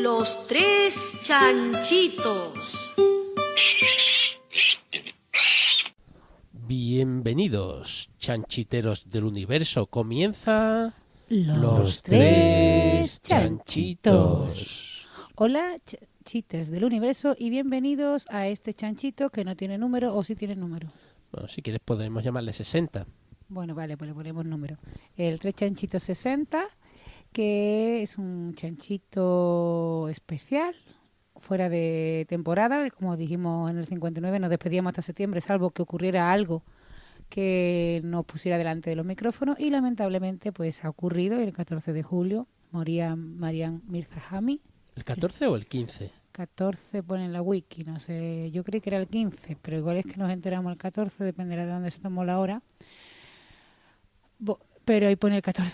Los tres chanchitos. Bienvenidos, chanchiteros del universo. Comienza Los tres chanchitos. Hola, chanchites del universo, y bienvenidos a este chanchito que no tiene número, o sí tiene número. Bueno, si quieres podemos llamarle 60. Bueno, vale, pues le ponemos número. El tres chanchitos 60, que es un chanchito especial, fuera de temporada. Como dijimos en el 59, nos despedíamos hasta septiembre, salvo que ocurriera algo que nos pusiera delante de los micrófonos, y lamentablemente pues ha ocurrido. El 14 de julio moría Mariam Mirzakhani. ¿El 14 o el 15? 14 pone en la wiki, no sé, yo creí que era el 15, pero igual es que nos enteramos el 14, dependerá de dónde se tomó la hora. Pero ahí pone el 14.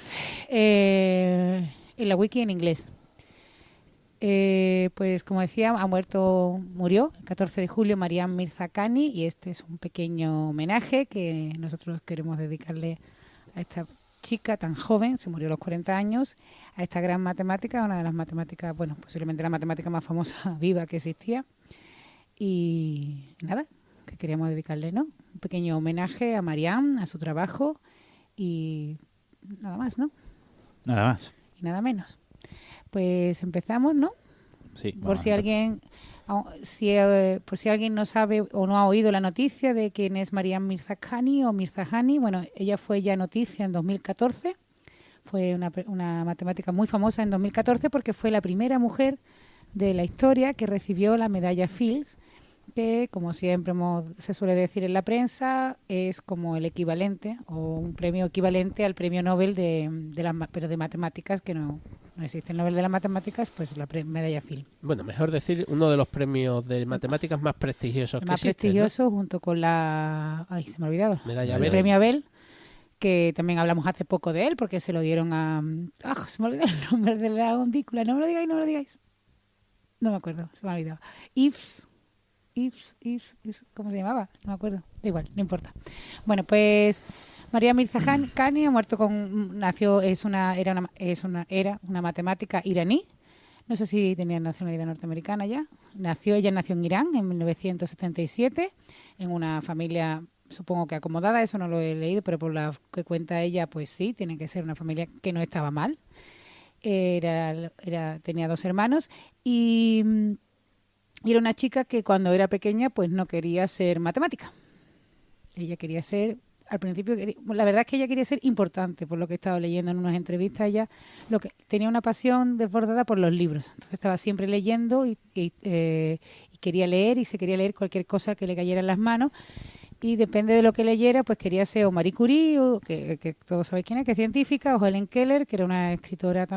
En la wiki en inglés. Pues como decía, murió el 14 de julio Mariam Mirzakhani, y este es un pequeño homenaje que nosotros queremos dedicarle a esta chica tan joven. Se murió a los 40 años, a esta gran matemática, una de las matemáticas, bueno, posiblemente la matemática más famosa viva que existía. Y nada, que queríamos dedicarle, ¿no? Un pequeño homenaje a Mariam, a su trabajo, y nada más, ¿no? Nada más. Y nada menos. Pues empezamos, ¿no? Sí. Por si alguien no sabe o no ha oído la noticia de quién es Mariam Mirzakhani o Mirzakhani. Bueno, ella fue ya noticia en 2014. Fue una matemática muy famosa en 2014 porque fue la primera mujer de la historia que recibió la medalla Fields, que, como siempre se suele decir en la prensa, es como el equivalente o un premio equivalente al premio Nobel pero de matemáticas, que no existe el Nobel de las matemáticas, pues la medalla Fields. Bueno, mejor decir uno de los premios de matemáticas más prestigiosos que existen, prestigioso, ¿no? Junto con la... Ay, se me ha olvidado. Medalla El Abel. premio Abel, que también hablamos hace poco de él, porque se lo dieron a... se me ha olvidado el nombre de la ondícula. No me lo digáis. No me acuerdo, se me ha olvidado. ¿Cómo se llamaba? No me acuerdo. Da igual, no importa. Bueno, pues Mariam Mirzakhani era una matemática iraní. No sé si tenía nacionalidad norteamericana ya. Ella nació en Irán en 1977, en una familia, supongo que acomodada. Eso no lo he leído, pero por lo que cuenta ella, pues sí, tiene que ser una familia que no estaba mal. Tenía 2 hermanos y era una chica que cuando era pequeña pues no quería ser matemática. Ella quería ser, al principio, la verdad es que ella quería ser importante, por lo que he estado leyendo en unas entrevistas. Ella tenía una pasión desbordada por los libros, entonces estaba siempre leyendo y quería leer, y se quería leer cualquier cosa que le cayera en las manos, y depende de lo que leyera, pues quería ser o Marie Curie, o que todos sabéis quién es, que es científica, o Helen Keller, que era una escritora,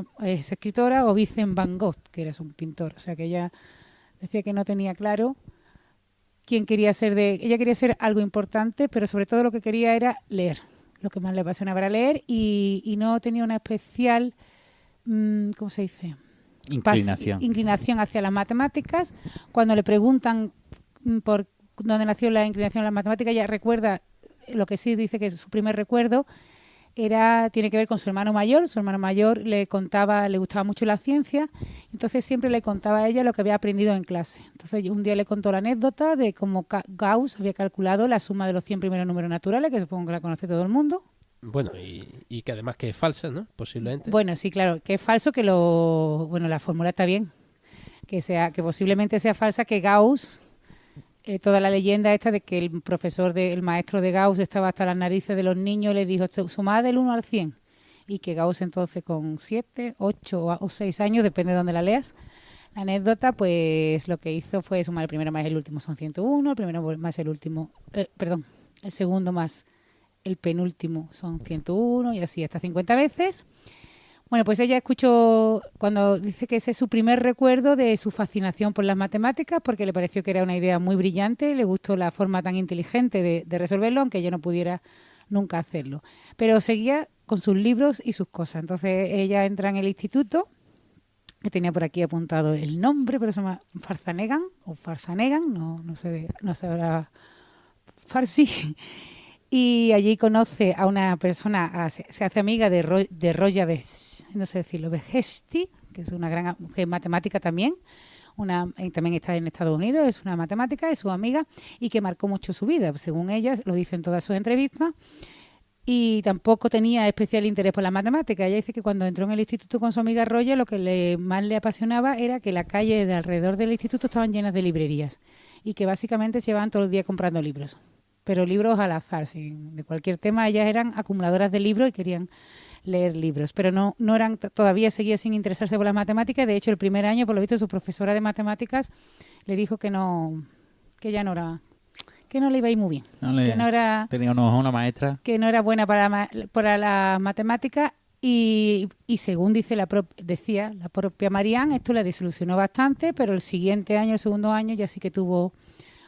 o Vincent Van Gogh, que era un pintor. O sea que ella decía que no tenía claro quién quería ser. Ella quería ser algo importante, pero sobre todo lo que quería era leer. Lo que más le apasionaba era leer, y no tenía una especial, ¿cómo se dice? Inclinación hacia las matemáticas. Cuando le preguntan por dónde nació la inclinación a las matemáticas, ella recuerda, lo que sí dice que su primer recuerdo tiene que ver con su hermano mayor. Su hermano mayor le gustaba mucho la ciencia, entonces siempre le contaba a ella lo que había aprendido en clase. Entonces un día le contó la anécdota de cómo Gauss había calculado la suma de los 100 primeros números naturales, que supongo que la conoce todo el mundo. Bueno, y que además que es falsa, ¿no? Posiblemente. Bueno, sí, claro, que es falso, la fórmula está bien, que posiblemente sea falsa, que Gauss... toda la leyenda esta de que el maestro de Gauss estaba hasta las narices de los niños y le dijo: sumad del 1 al 100. Y que Gauss entonces, con 7, 8 o 6 años, depende de dónde la leas, la anécdota, pues lo que hizo fue sumar el primero más el último son 101, el primero más el último, el segundo más el penúltimo son 101, y así hasta 50 veces. Bueno, pues ella escuchó cuando dice que ese es su primer recuerdo de su fascinación por las matemáticas, porque le pareció que era una idea muy brillante, le gustó la forma tan inteligente de resolverlo, aunque ella no pudiera nunca hacerlo. Pero seguía con sus libros y sus cosas. Entonces ella entra en el instituto, que tenía por aquí apuntado el nombre, pero se llama Farzanegan, no sabrá farsi. Y allí conoce a una persona, se hace amiga de Roya no sé decirlo, Beheshti, que es una gran que es matemática también. También está en Estados Unidos, es una matemática, es su amiga y que marcó mucho su vida, según ella, lo dice en todas sus entrevistas. Y tampoco tenía especial interés por la matemática. Ella dice que cuando entró en el instituto con su amiga Roya, lo que más le apasionaba era que la calle de alrededor del instituto estaban llenas de librerías y que básicamente se llevaban todo el día comprando libros, pero libros al azar, de cualquier tema. Ellas eran acumuladoras de libros y querían leer libros, pero no eran, todavía seguía sin interesarse por las matemáticas. De hecho, el primer año, por lo visto, su profesora de matemáticas le dijo que ya no era... que no le iba a ir muy bien, que no era, tenía una maestra que no era buena para la matemática y según decía la propia Marianne, esto la desilusionó bastante, pero el siguiente año, el segundo año, ya sí que tuvo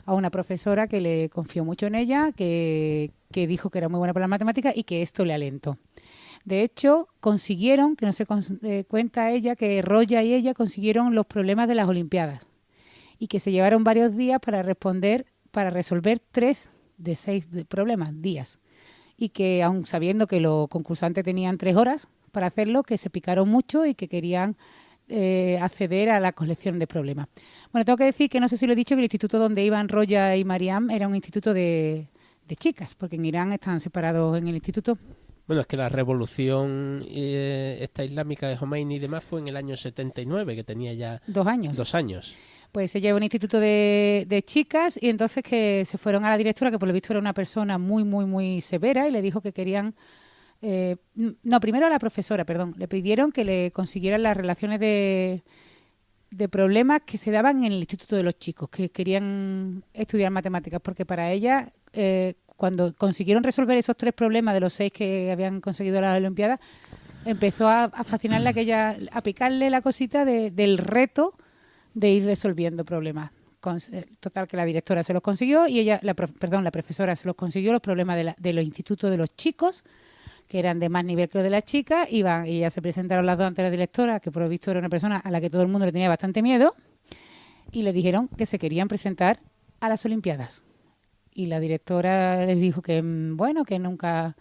a una profesora que le confió mucho en ella, que dijo que era muy buena para la matemática y que esto le alentó. De hecho, consiguieron, que no se cuenta ella, que Roya y ella consiguieron los problemas de las Olimpiadas y que se llevaron varios días para resolver 3 de 6 problemas, días. Y que, aun sabiendo que los concursantes tenían 3 horas para hacerlo, que se picaron mucho y que querían acceder a la colección de problemas. Bueno, tengo que decir que no sé si lo he dicho, que el instituto donde iban Roya y Mariam era un instituto de chicas, porque en Irán están separados en el instituto. Bueno, es que la revolución esta islámica de Jomeini y demás fue en el año 79, que tenía ya 2 años. 2 años. Pues ella iba a un instituto de chicas y entonces que se fueron a la directora, que por lo visto era una persona muy, muy, muy severa, y le dijo que querían... primero a la profesora, perdón. Le pidieron que le consiguieran las relaciones de problemas que se daban en el instituto de los chicos, que querían estudiar matemáticas, porque para ella, cuando consiguieron resolver esos 3 problemas de los 6 que habían conseguido las Olimpiadas, empezó a fascinarle a picarle la cosita del reto de ir resolviendo problemas. Total, que la directora se los consiguió y la profesora se los consiguió, los problemas de los institutos de los chicos, que eran de más nivel que los de las chicas. Y ellas se presentaron las dos ante la directora, que por lo visto era una persona a la que todo el mundo le tenía bastante miedo, y le dijeron que se querían presentar a las Olimpiadas. Y la directora les dijo que, bueno, que nunca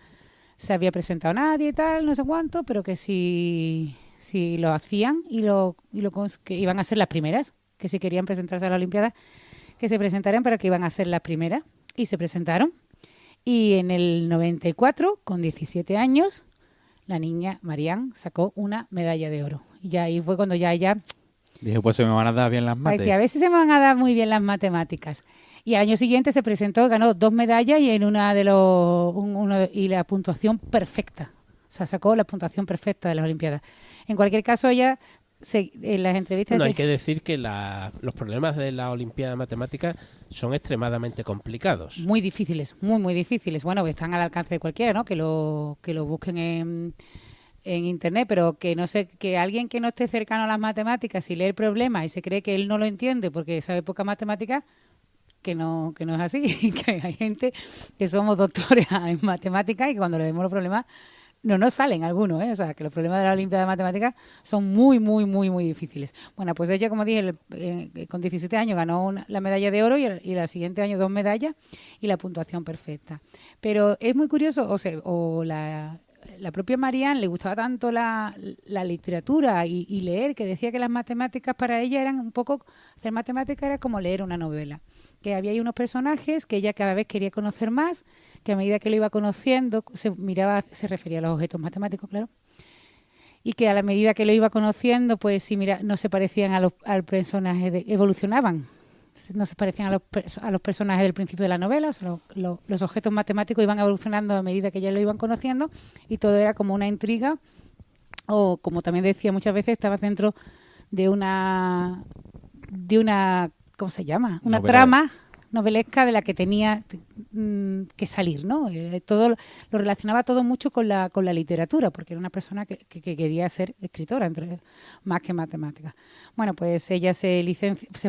se había presentado nadie y tal, no sé cuánto, pero que si lo hacían que iban a ser las primeras, que si querían presentarse a la Olimpiada, que se presentaran, pero que iban a ser las primeras. Y se presentaron. Y en el 94, con 17 años, la niña Marianne sacó una medalla de oro. Y ya ahí fue cuando ya ella... Dije, pues se me van a dar bien las mates. Decía, a ver si se me van a dar muy bien las matemáticas. Y al año siguiente se presentó, ganó 2 medallas y en y la puntuación perfecta. O sea, sacó la puntuación perfecta de las Olimpiadas. En cualquier caso, ella, en las entrevistas... Bueno, hay que decir que los problemas de la Olimpiada de Matemáticas son extremadamente complicados. Muy difíciles, muy, muy difíciles. Bueno, que están al alcance de cualquiera, ¿no? Que lo busquen en internet, pero que alguien que no esté cercano a las matemáticas y lee el problema y se cree que él no lo entiende porque sabe poca matemática, que no es así. Que hay gente que somos doctores en matemáticas y que cuando le vemos los problemas no nos salen algunos, ¿eh? O sea, que los problemas de la Olimpiada de Matemáticas son muy, muy, muy, muy difíciles. Bueno, pues ella, como dije, con 17 años ganó la medalla de oro y el siguiente año 2 medallas y la puntuación perfecta. Pero es muy curioso, la propia Marianne le gustaba tanto la literatura y leer, que decía que las matemáticas para ella eran un poco... Hacer matemáticas era como leer una novela. Que había ahí unos personajes que ella cada vez quería conocer más, que a medida que lo iba conociendo, se refería a los objetos matemáticos, claro, y que a la medida que lo iba conociendo, pues sí, no se parecían al personaje, evolucionaban, no se parecían a los personajes del principio de la novela. O sea, los objetos matemáticos iban evolucionando a medida que ya lo iban conociendo y todo era como una intriga, o como también decía muchas veces, estaba dentro de una ¿cómo se llama? Una trama novelesca de la que tenía que salir, ¿no? Todo lo relacionaba todo mucho con la literatura, porque era una persona que quería ser escritora, más que matemática. Bueno, pues ella se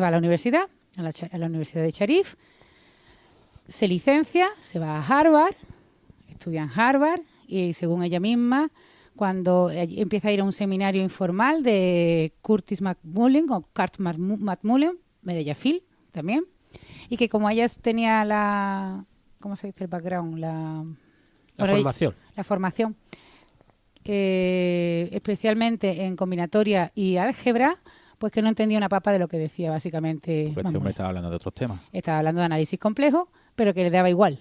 va a la universidad, a la Universidad de Sharif, se licencia, se va a Harvard, estudia en Harvard y, según ella misma, cuando empieza a ir a un seminario informal de Curtis McMullen o Curt McMullen, Medalla Phil también, y que como ella tenía ¿cómo se dice? El background, formación. La formación. especialmente en combinatoria y álgebra, pues que no entendía una papa de lo que decía básicamente. Porque este hombre estaba hablando de otros temas. Estaba hablando de análisis complejo, pero que le daba igual,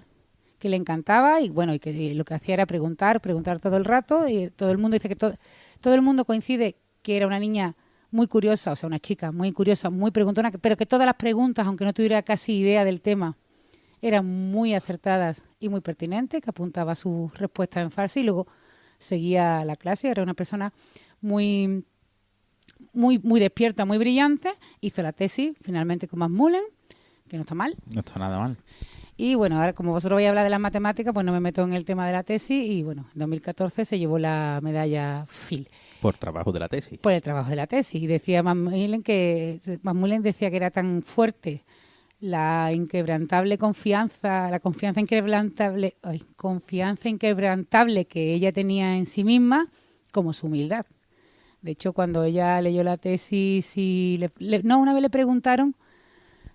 que le encantaba y bueno, y que lo que hacía era preguntar todo el rato, y todo el mundo dice que todo el mundo coincide que era una niña muy curiosa, o sea, una chica muy curiosa, muy preguntona, pero que todas las preguntas, aunque no tuviera casi idea del tema, eran muy acertadas y muy pertinentes, que apuntaba sus respuestas en farsi y luego seguía la clase. Era una persona muy despierta, muy brillante. Hizo la tesis finalmente con Mullen, que no está mal. No está nada mal. Y bueno, ahora como vosotros vais a hablar de las matemáticas, pues no me meto en el tema de la tesis y bueno, en 2014 se llevó la medalla Phil. Por trabajo de la tesis. Por el trabajo de la tesis. Y decía Mullen decía que era tan fuerte la confianza inquebrantable que ella tenía en sí misma como su humildad. De hecho, cuando ella leyó la tesis una vez le preguntaron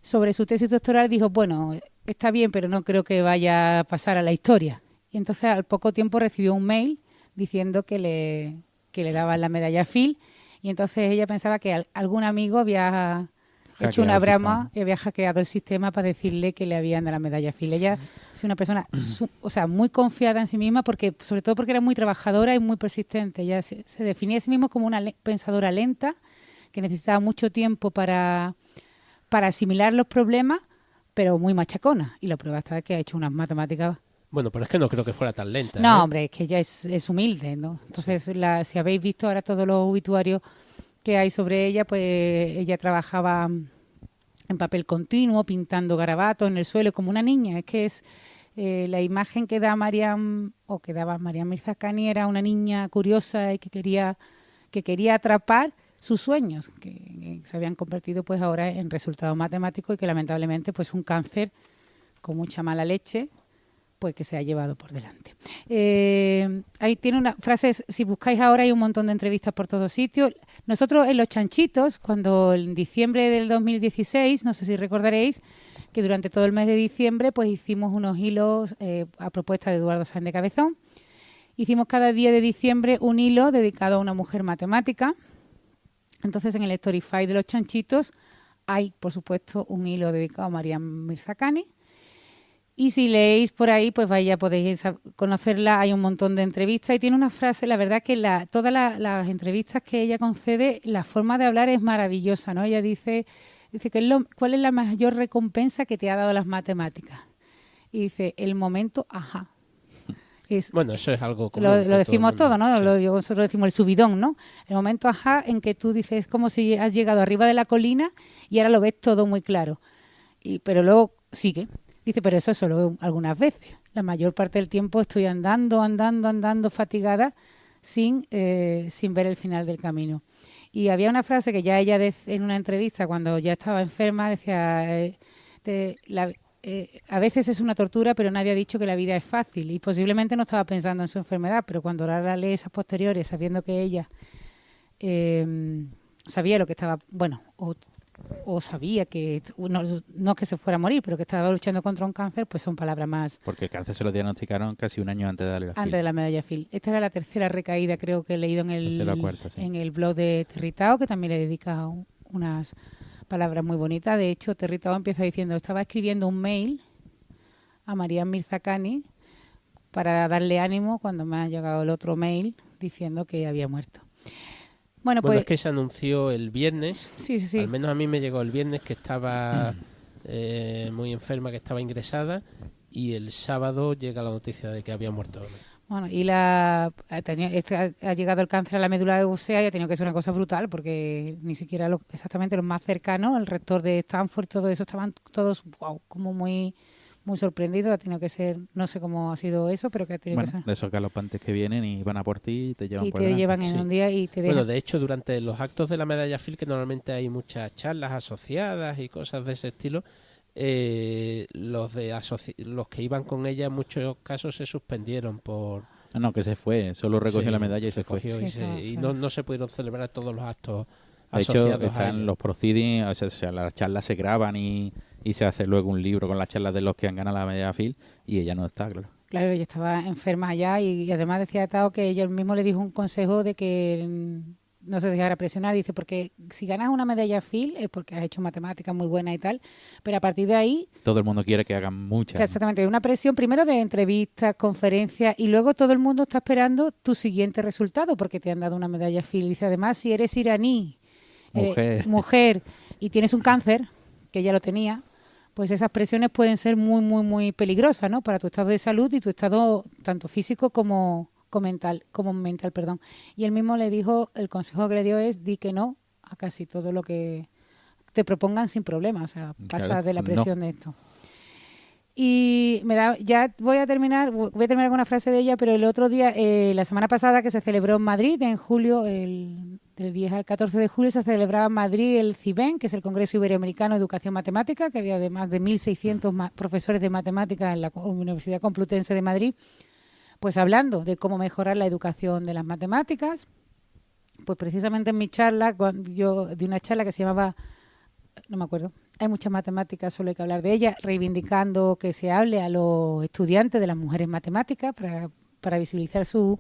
sobre su tesis doctoral, dijo, bueno, está bien, pero no creo que vaya a pasar a la historia. Y entonces al poco tiempo recibió un mail diciendo que le daban la medalla Phil, y entonces ella pensaba que algún amigo había hecho una broma y había hackeado el sistema para decirle que le habían dado la medalla Phil. Ella es una persona muy confiada en sí misma, sobre todo porque era muy trabajadora y muy persistente. Ella se definía a sí misma como una pensadora lenta, que necesitaba mucho tiempo para asimilar los problemas, pero muy machacona. Y la prueba está que ha hecho unas matemáticas. Bueno, pero es que no creo que fuera tan lenta. No, hombre, es que ella es humilde, ¿no? Entonces, si habéis visto ahora todos los obituarios que hay sobre ella, pues ella trabajaba en papel continuo, pintando garabatos en el suelo como una niña. Es que es la imagen que da que daba Mariam Mirzakhani era una niña curiosa y que quería atrapar sus sueños, que se habían convertido pues ahora en resultados matemáticos y que lamentablemente pues un cáncer con mucha mala leche pues que se ha llevado por delante. Ahí tiene una frase, si buscáis ahora hay un montón de entrevistas por todos sitios. Nosotros en Los Chanchitos, cuando en diciembre del 2016, no sé si recordaréis, que durante todo el mes de diciembre pues hicimos unos hilos a propuesta de Eduardo Sáenz de Cabezón. Hicimos cada día de diciembre un hilo dedicado a una mujer matemática. Entonces en el Storify de Los Chanchitos hay, por supuesto, un hilo dedicado a Mariam Mirzakhani. Y si leéis por ahí, pues podéis conocerla. Hay un montón de entrevistas y tiene una frase, la verdad que todas las entrevistas que ella concede, la forma de hablar es maravillosa, ¿no? Ella dice que ¿cuál es la mayor recompensa que te ha dado las matemáticas? Y dice, el momento, ajá. Bueno, eso es algo como lo decimos todo, ¿no? Sí. Nosotros decimos el subidón, ¿no? El momento, ajá, en que tú dices, es como si has llegado arriba de la colina y ahora lo ves todo muy claro. Pero luego sigue. Dice, pero eso solo algunas veces. La mayor parte del tiempo estoy andando, fatigada, sin ver el final del camino. Y había una frase que ya ella en una entrevista, cuando ya estaba enferma, decía, a veces es una tortura, pero nadie ha dicho que la vida es fácil. Y posiblemente no estaba pensando en su enfermedad, pero cuando ahora lee esas posteriores, sabiendo que ella sabía lo que estaba, o sabía que no que se fuera a morir, pero que estaba luchando contra un cáncer, pues son palabras más. Porque el cáncer se lo diagnosticaron casi un año antes de darle la Antes de la medalla Phil. Esta era la tercera recaída, creo que he leído en el blog de Territao, que también le dedica unas palabras muy bonitas. De hecho, Territao empieza diciendo, estaba escribiendo un mail a Mariam Mirzakhani para darle ánimo cuando me ha llegado el otro mail diciendo que había muerto. Bueno, pues es que se anunció el viernes. Sí. Al menos a mí me llegó el viernes que estaba muy enferma, que estaba ingresada, y el sábado llega la noticia de que había muerto. Bueno, y ha llegado el cáncer a la médula ósea y ha tenido que ser una cosa brutal, porque ni siquiera exactamente los más cercanos, el rector de Stanford, todo eso, estaban todos como muy sorprendidos. Ha tenido que ser, no sé cómo ha sido eso, pero que ha tenido que ser. De esos galopantes que vienen y van a por ti y te llevan por te delante. llevan en un día y te dejan. Bueno, de hecho, durante los actos de la medalla Phil, que normalmente hay muchas charlas asociadas y cosas de ese estilo, los que iban con ella en muchos casos se suspendieron por... No, que se fue, solo recogió la medalla y se fue. Y no se pudieron celebrar todos los actos de asociados hecho, están los proceedings, o sea, las charlas se graban y se hace luego un libro con las charlas de los que han ganado la medalla Phil y ella no está, claro. Claro, ella estaba enferma allá y además decía Tao que ella mismo le dijo un consejo de que no se dejara presionar. Dice, porque si ganas una medalla Phil es porque has hecho matemáticas muy buenas y tal, pero a partir de ahí, Todo el mundo quiere que hagan o muchas. sea, exactamente, una presión primero de entrevistas, conferencias y luego todo el mundo está esperando tu siguiente resultado porque te han dado una medalla Phil. Dice, además, si eres iraní, mujer y tienes un cáncer, que ella lo tenía, pues esas presiones pueden ser muy, muy, muy peligrosas, ¿no? Para tu estado de salud y tu estado tanto físico como mental, perdón. Y él mismo le dijo, el consejo que le dio es, di que no a casi todo lo que te propongan sin problema, o sea, pasa Claro, de la no. presión de esto. Y voy a terminar con una frase de ella, pero el otro día, la semana pasada que se celebró en Madrid, en julio, del 10 al 14 de julio, se celebraba en Madrid el CIBEN, que es el Congreso Iberoamericano de Educación Matemática, que había de más de 1.600 profesores de matemáticas en la Universidad Complutense de Madrid, pues hablando de cómo mejorar la educación de las matemáticas. Pues precisamente en mi charla, yo di una charla que se llamaba, no me acuerdo, hay muchas matemáticas, solo hay que hablar de ellas, reivindicando que se hable a los estudiantes de las mujeres matemáticas para visibilizar su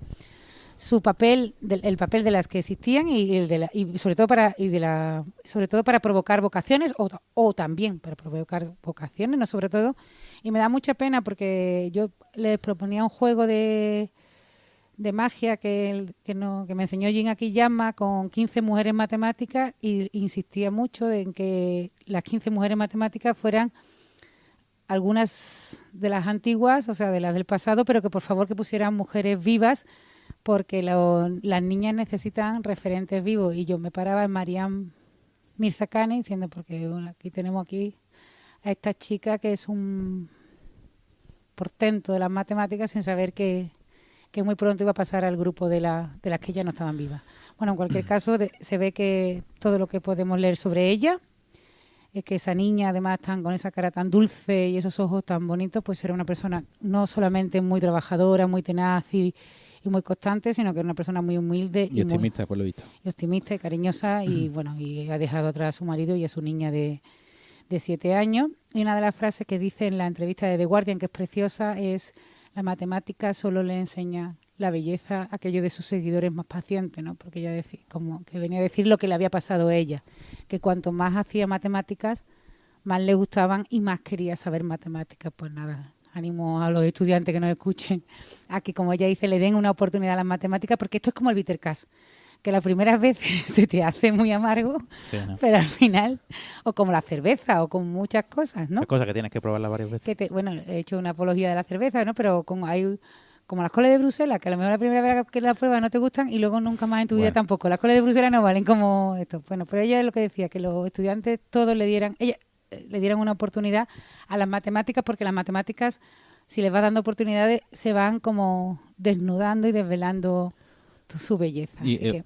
papel, el papel de las que existían y sobre todo para provocar vocaciones o también para provocar vocaciones, no sobre todo. Y me da mucha pena porque yo les proponía un juego de magia que me enseñó Jin Akiyama con 15 mujeres matemáticas y insistía mucho en que las 15 mujeres matemáticas fueran algunas de las antiguas, o sea, de las del pasado, pero que por favor que pusieran mujeres vivas porque las niñas necesitan referentes vivos. Y yo me paraba en Mariam Mirzakhani diciendo, porque aquí tenemos a esta chica que es un portento de las matemáticas sin saber que muy pronto iba a pasar al grupo de las que ya no estaban vivas. Bueno, en cualquier caso, se ve que todo lo que podemos leer sobre ella es que esa niña, además, con esa cara tan dulce y esos ojos tan bonitos, pues era una persona no solamente muy trabajadora, muy tenaz y muy constante, sino que era una persona muy humilde Y optimista, por lo visto. Y optimista y cariñosa y, bueno, y ha dejado atrás a su marido y a su niña de 7 años. Y una de las frases que dice en la entrevista de The Guardian, que es preciosa, es: la matemática solo le enseña la belleza a aquellos de sus seguidores más pacientes, ¿no? Porque ella como que venía a decir lo que le había pasado a ella, que cuanto más hacía matemáticas, más le gustaban y más quería saber matemáticas. Pues nada, animo a los estudiantes que nos escuchen a que, como ella dice, le den una oportunidad a las matemáticas, porque esto es como el Bittercast, que las primeras veces se te hace muy amargo, sí, ¿no? Pero al final, o como la cerveza, o con muchas cosas, ¿no? Esas cosas que tienes que probarlas varias veces. Bueno, he hecho una apología de la cerveza, ¿no? Pero hay como las coles de Bruselas, que a lo mejor la primera vez que las pruebas no te gustan y luego nunca más en tu vida tampoco. Las coles de Bruselas no valen como esto. Bueno, pero ella es lo que decía, que los estudiantes todos le dieran una oportunidad a las matemáticas, porque las matemáticas, si les vas dando oportunidades, se van como desnudando y desvelando su belleza. Y, así que...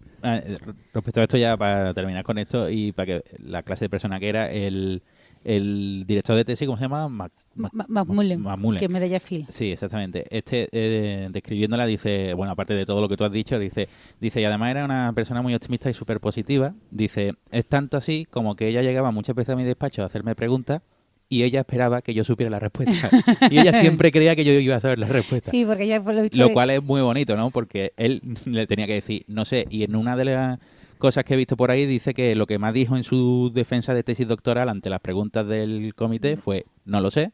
respecto a esto, ya para terminar con esto y para que la clase de persona que era el director de tesis, ¿cómo se llama? McMullen, que es medalla Phil. Sí, exactamente. Describiéndola, dice, bueno, aparte de todo lo que tú has dicho, dice, y además era una persona muy optimista y súper positiva. Dice, es tanto así como que ella llegaba muchas veces a mi despacho a hacerme preguntas y ella esperaba que yo supiera la respuesta. Y ella siempre creía que yo iba a saber la respuesta. Sí, porque ella lo cual es muy bonito, ¿no? Porque él le tenía que decir, no sé, y en una de las cosas que he visto por ahí dice que lo que más dijo en su defensa de tesis doctoral ante las preguntas del comité fue: no lo sé.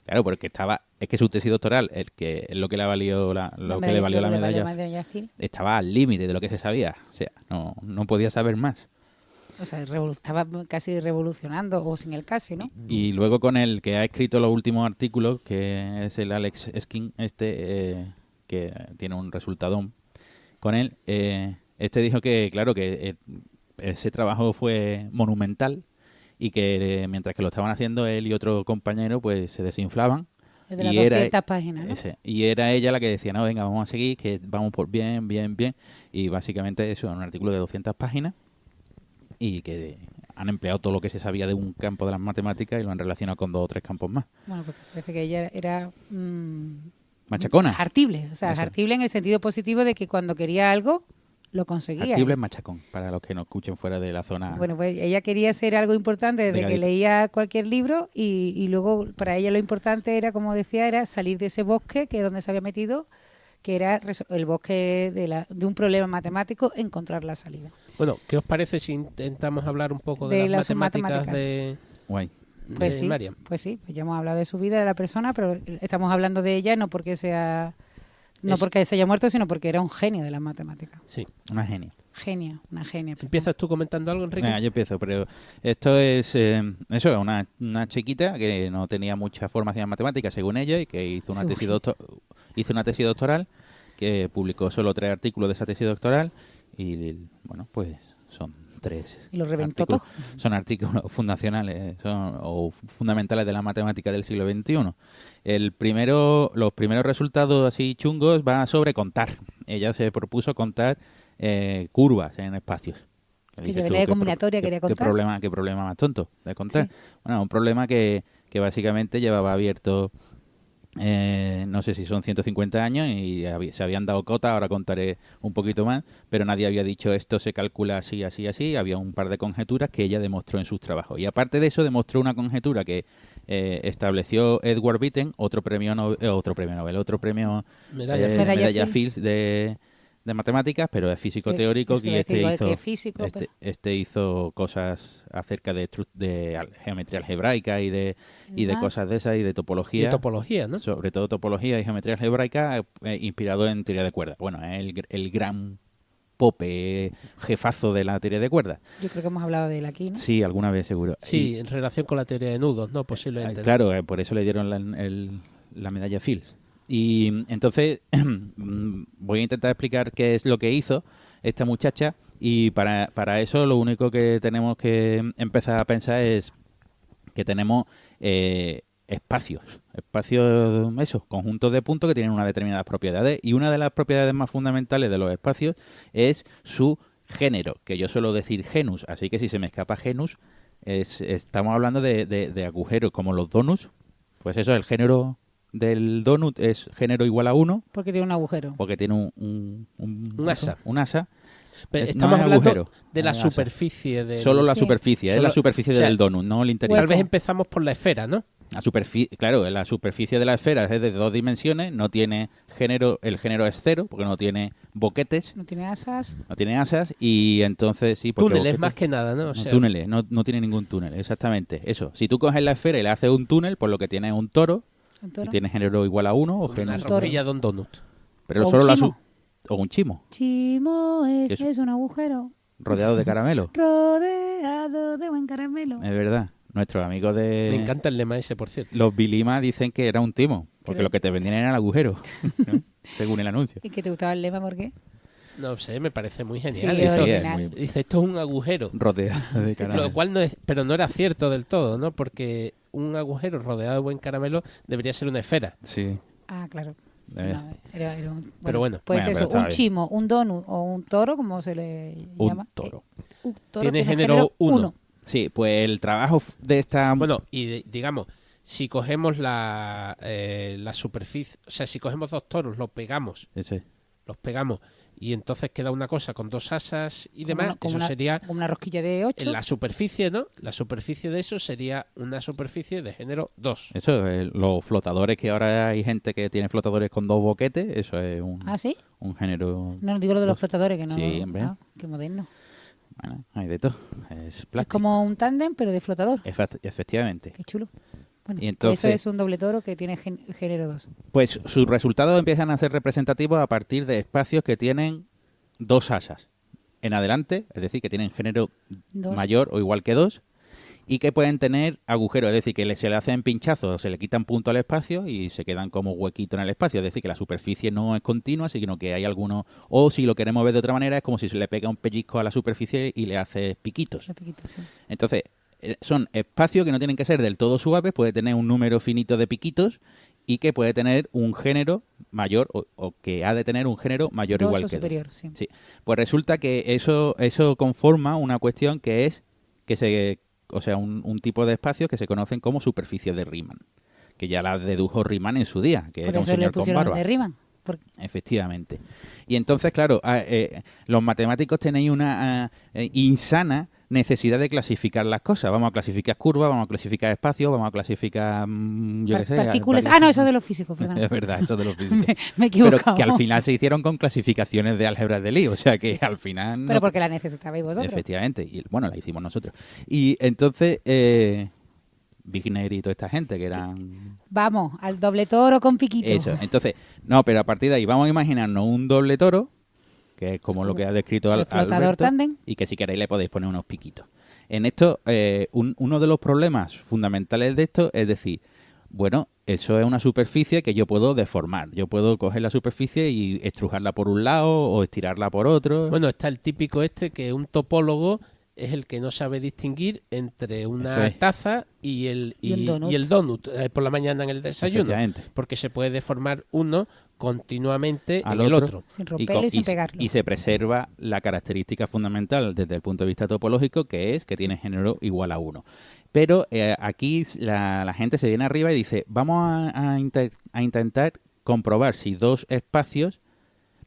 Claro, porque es que su tesis doctoral, que es lo que le valió la medalla Phil, estaba al límite de lo que se sabía. O sea, no podía saber más. O sea, estaba casi revolucionando, o sin el casi, ¿no? Y luego con el que ha escrito los últimos artículos, que es el Alex Skin, que tiene un resultadón con él, dijo que, claro, que ese trabajo fue monumental y que mientras que lo estaban haciendo él y otro compañero, pues se desinflaban. Es de las 200 páginas, ¿no? Y era ella la que decía, no, venga, vamos a seguir, que vamos por bien. Y básicamente eso, un artículo de 200 páginas y que han empleado todo lo que se sabía de un campo de las matemáticas y lo han relacionado con 2 o 3 campos más. Bueno, porque parece que ella era... machacona. Hartible, o sea, hartible en el sentido positivo de que cuando quería algo, lo conseguía. Artible en Machacón, para los que nos escuchen fuera de la zona. Bueno, pues ella quería ser algo importante desde que Delgadito. leía cualquier libro y luego para ella lo importante era, como decía, era salir de ese bosque que es donde se había metido, que era el bosque de un problema matemático, encontrar la salida. Bueno, ¿qué os parece si intentamos hablar un poco de De las las matemáticas matemáticas. Guay. Pues de sí, Mariam? pues sí, pues ya hemos hablado de su vida, de la persona, pero estamos hablando de ella no porque porque se haya muerto, sino porque era un genio de las matemáticas. Sí. Una genia. Una genia. ¿Empiezas tú comentando algo, Enrique? Venga, yo empiezo, pero esto es eso, una chiquita que no tenía mucha formación en matemáticas, según ella, y que hizo una Sí. hizo una tesis doctoral, que publicó solo 3 artículos de esa tesis doctoral, y bueno, pues son 3 Y lo reventó artículos. todo. Son artículos fundacionales o fundamentales de la matemática del siglo XXI. Los primeros resultados así chungos van sobre contar. Ella se propuso contar curvas en espacios. Que Dices se tú, venía de combinatoria, quería contar. qué problema más tonto de contar. Sí. Bueno, un problema que básicamente llevaba abierto, no sé si son 150 años y se habían dado cota, ahora contaré un poquito más, pero nadie había dicho esto se calcula así, así, así. Había un par de conjeturas que ella demostró en sus trabajos. Y aparte de eso, demostró una conjetura que estableció Edward Witten, otro premio Medalla. Fields de matemáticas, pero es físico teórico, y este hizo cosas acerca de geometría algebraica y de cosas de esas y de Y topología. topología, ¿no? Sobre todo topología y geometría algebraica, inspirado en teoría de cuerdas. Bueno, es el gran Pope, jefazo de la teoría de cuerdas. Yo creo que hemos hablado de él aquí, ¿no? Sí, alguna vez seguro. Sí, en relación con la teoría de nudos, ¿no? Posiblemente. ¿no? Claro, por eso le dieron la medalla Fields. Y entonces voy a intentar explicar qué es lo que hizo esta muchacha, y para eso lo único que tenemos que empezar a pensar es que tenemos espacios, conjuntos de puntos que tienen unas determinadas propiedades, y una de las propiedades más fundamentales de los espacios es su género, que yo suelo decir genus, así que si se me escapa genus, estamos hablando de agujeros como los donuts. Pues eso, el género del donut es género igual a 1, Porque tiene un agujero. porque tiene un asa. Un asa. Pero No estamos es hablando agujero, de la es asa. superficie del... Solo la Sí. superficie, es Solo- la superficie o sea, del donut, no el interior. Tal vez Hueco. empezamos por la esfera, ¿no? Claro, la superficie de la esfera es de 2 dimensiones, no tiene género, el género es 0, porque no tiene boquetes, No tiene asas. no tiene asas, y entonces sí, porque Túneles boquetes- más que nada, ¿no? O no, sea, túneles, no tiene ningún túnel, exactamente, eso. Si tú coges la esfera y le haces un túnel, pues lo que tiene es un toro, Un y toro. tiene género igual a 1 o una género... toro. rosquilla de un donut. Pero O solo un la chimo. o un chimo, Chimo Eso. es un agujero rodeado de caramelo. rodeado de buen caramelo. Es verdad. Nuestros amigos Me de encanta el lema ese, por cierto. los Bilima dicen que era un timo, porque Creo- lo que te vendían era el agujero, ¿no? Según el anuncio. ¿Y que te gustaba el lema? ¿Por qué? No sé, me parece muy Sí, genial. es Esto- es original. muy dice, esto es un agujero. rodeado de caramelo. Lo cual no es, pero no era cierto del todo, ¿no? Porque un agujero rodeado de buen caramelo debería ser una esfera. Sí. Ah, claro. ¿Ves? No, era un, Pero bueno. Pues Bueno, pero eso, estaba un bien. chimo, un donut o un toro, como se le Un llama. toro. Un toro Tiene género 1. Sí, pues el trabajo de esta... Bueno, y digamos, si cogemos la superficie, o sea, si cogemos dos toros, los pegamos y entonces queda una cosa con dos asas y demás, eso sería como una rosquilla de 8. en la superficie, ¿no? La superficie de eso sería una superficie de género 2. Eso, los flotadores, que ahora hay gente que tiene flotadores con 2 boquetes, eso es ¿Ah, sí? un género... No, digo lo de los flotadores, que no. Sí, hombre. Ah, qué moderno. Bueno, hay de todo. Es Es plástico. como un tándem, pero de flotador. Efectivamente. Qué chulo. Bueno, Y entonces- eso es un doble toro que tiene género 2. Pues sus resultados empiezan a ser representativos a partir de espacios que tienen 2 asas en adelante, es decir, que tienen género Dos. mayor o igual que 2, y que pueden tener agujeros, es decir, que se le hacen pinchazos, se le quitan punto al espacio y se quedan como huequito en el espacio, es decir, que la superficie no es continua, sino que hay algunos, o si lo queremos ver de otra manera, es como si se le pega un pellizco a la superficie y le hace piquitos. Sí. Entonces, son espacios que no tienen que ser del todo suaves, puede tener un número finito de piquitos y que puede tener un género mayor o que ha de tener un género mayor o 2 igual o que 2. superior, sí. Sí. Pues resulta que eso conforma una cuestión que es un tipo de espacios que se conocen como superficies de Riemann, que ya la dedujo Riemann en su día, que Por era un eso le señor con pusieron barba. de Riemann. Efectivamente. Y entonces, claro, los matemáticos tenéis una insana necesidad de clasificar las cosas. Vamos a clasificar curvas, vamos a clasificar espacios, vamos a clasificar, yo qué sé... Partículas. No, eso es de los físicos, perdón. Es verdad, eso de los físicos. Me he equivocado. Pero que al final se hicieron con clasificaciones de álgebra de Lie, o sea que al final... Pero porque la necesitabais vosotros. Efectivamente, y bueno, la hicimos nosotros. Y entonces... Wigner y toda esta gente que eran... Vamos, al doble toro con piquito. Eso, entonces, no, pero a partir de ahí vamos a imaginarnos un doble toro, que es como lo que ha descrito el flotador Alberto, tándem. y que si queréis le podéis poner unos piquitos. En esto, uno de los problemas fundamentales de esto es decir, bueno, eso es una superficie que yo puedo deformar. Yo puedo coger la superficie y estrujarla por un lado o estirarla por otro. Bueno, está el típico que un topólogo es el que no sabe distinguir entre una taza y el donut por la mañana en el desayuno, porque se puede deformar uno continuamente en el otro. Sin romperlo y sin pegarlo. Y se preserva la característica fundamental desde el punto de vista topológico, que es que tiene género igual a 1. Pero aquí la gente se viene arriba y dice, vamos a intentar comprobar si dos espacios,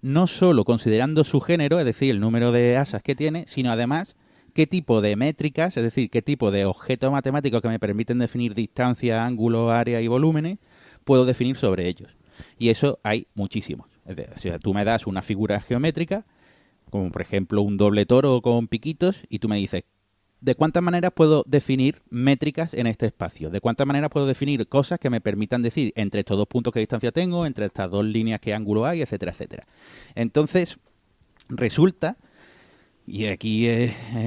no solo considerando su género, es decir, el número de asas que tiene, sino además qué tipo de métricas, es decir, qué tipo de objetos matemáticos que me permiten definir distancia, ángulo, área y volúmenes, puedo definir sobre ellos. Y eso hay muchísimos. O sea, tú me das una figura geométrica, como por ejemplo un doble toro con piquitos, y tú me dices, ¿de cuántas maneras puedo definir métricas en este espacio? ¿De cuántas maneras puedo definir cosas que me permitan decir entre estos dos puntos qué distancia tengo, entre estas dos líneas qué ángulo hay, etcétera, etcétera? Entonces, resulta... Y aquí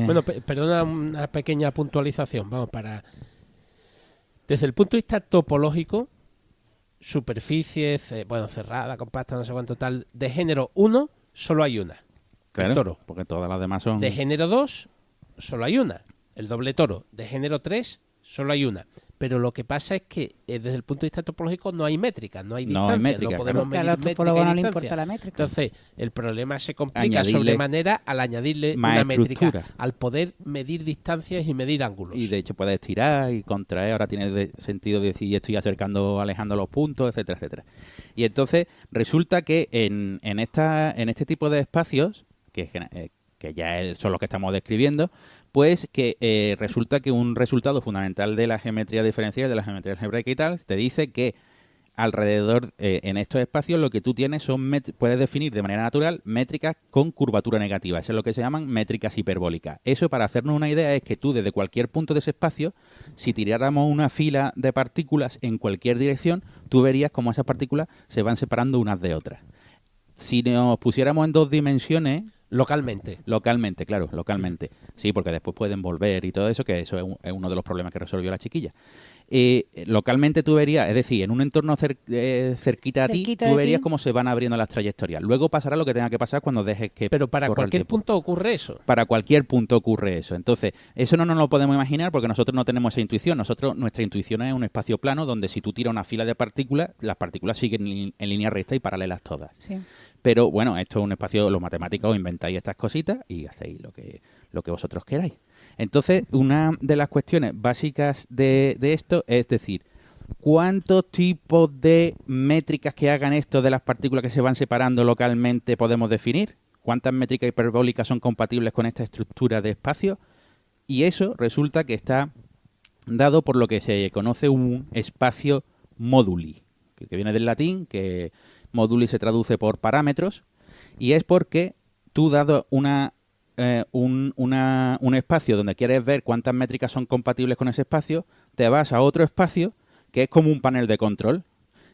Bueno, perdona una pequeña puntualización. Desde el punto de vista topológico, superficie, cerrada, compacta, no sé cuánto tal, de género 1, solo hay una. Claro, el toro. Porque todas las demás son... De género 2, solo hay una. El doble toro. De género 3, solo hay una. Pero lo que pasa es que desde el punto de vista topológico no hay métrica, no hay distancia, no podemos medir métrica no y le importa la métrica. Entonces, el problema se complica sobremanera al añadirle una métrica, al poder medir distancias y medir ángulos. Y de hecho puedes estirar y contraer, ahora tiene sentido decir estoy acercando, alejando los puntos, etcétera, etcétera. Y entonces resulta que en este tipo de espacios, que ya son los que estamos describiendo, pues que resulta que un resultado fundamental de la geometría diferencial, de la geometría algebraica y tal, te dice que alrededor, en estos espacios, lo que tú tienes puedes definir de manera natural métricas con curvatura negativa. Eso es lo que se llaman métricas hiperbólicas. Eso, para hacernos una idea, es que tú desde cualquier punto de ese espacio, si tiráramos una fila de partículas en cualquier dirección, tú verías cómo esas partículas se van separando unas de otras. Si nos pusiéramos en dos dimensiones... Localmente, claro, localmente. Sí, porque después pueden volver y todo eso, que eso es uno de los problemas que resolvió la chiquilla. Localmente tú verías, es decir, en un entorno cerquita a ti, tú verías cómo se van abriendo las trayectorias. Luego pasará lo que tenga que pasar cuando dejes que... Pero para cualquier punto ocurre eso. Para cualquier punto ocurre eso. Entonces, eso no nos lo podemos imaginar porque nosotros no tenemos esa intuición. Nuestra intuición es un espacio plano donde si tú tiras una fila de partículas, las partículas siguen en línea recta y paralelas todas. Sí. Pero bueno, esto es un espacio, los matemáticos inventáis estas cositas y hacéis lo que vosotros queráis. Entonces, una de las cuestiones básicas de esto es decir, ¿cuántos tipos de métricas que hagan esto de las partículas que se van separando localmente podemos definir? ¿Cuántas métricas hiperbólicas son compatibles con esta estructura de espacio? Y eso resulta que está dado por lo que se conoce un espacio moduli, que viene del latín, que moduli se traduce por parámetros, y es porque tú, dado un espacio donde quieres ver cuántas métricas son compatibles con ese espacio, te vas a otro espacio que es como un panel de control,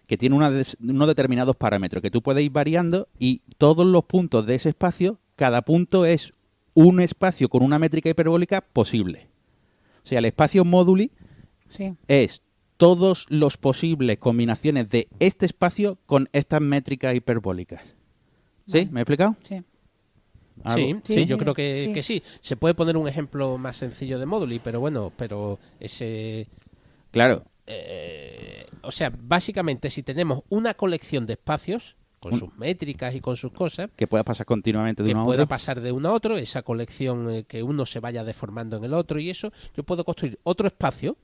que tiene unos determinados parámetros que tú puedes ir variando, y todos los puntos de ese espacio, cada punto es un espacio con una métrica hiperbólica posible. O sea, el espacio moduli es todos los posibles combinaciones de este espacio con estas métricas hiperbólicas. ¿Sí? ¿Me he explicado? Sí. Sí, yo creo que sí. Se puede poner un ejemplo más sencillo de moduli, pero bueno, ese... Claro. O sea, básicamente si tenemos una colección de espacios con sus métricas y con sus cosas... Que pueda pasar continuamente de uno a otro. Que pueda pasar de uno a otro, esa colección que uno se vaya deformando en el otro y eso, yo puedo construir otro espacio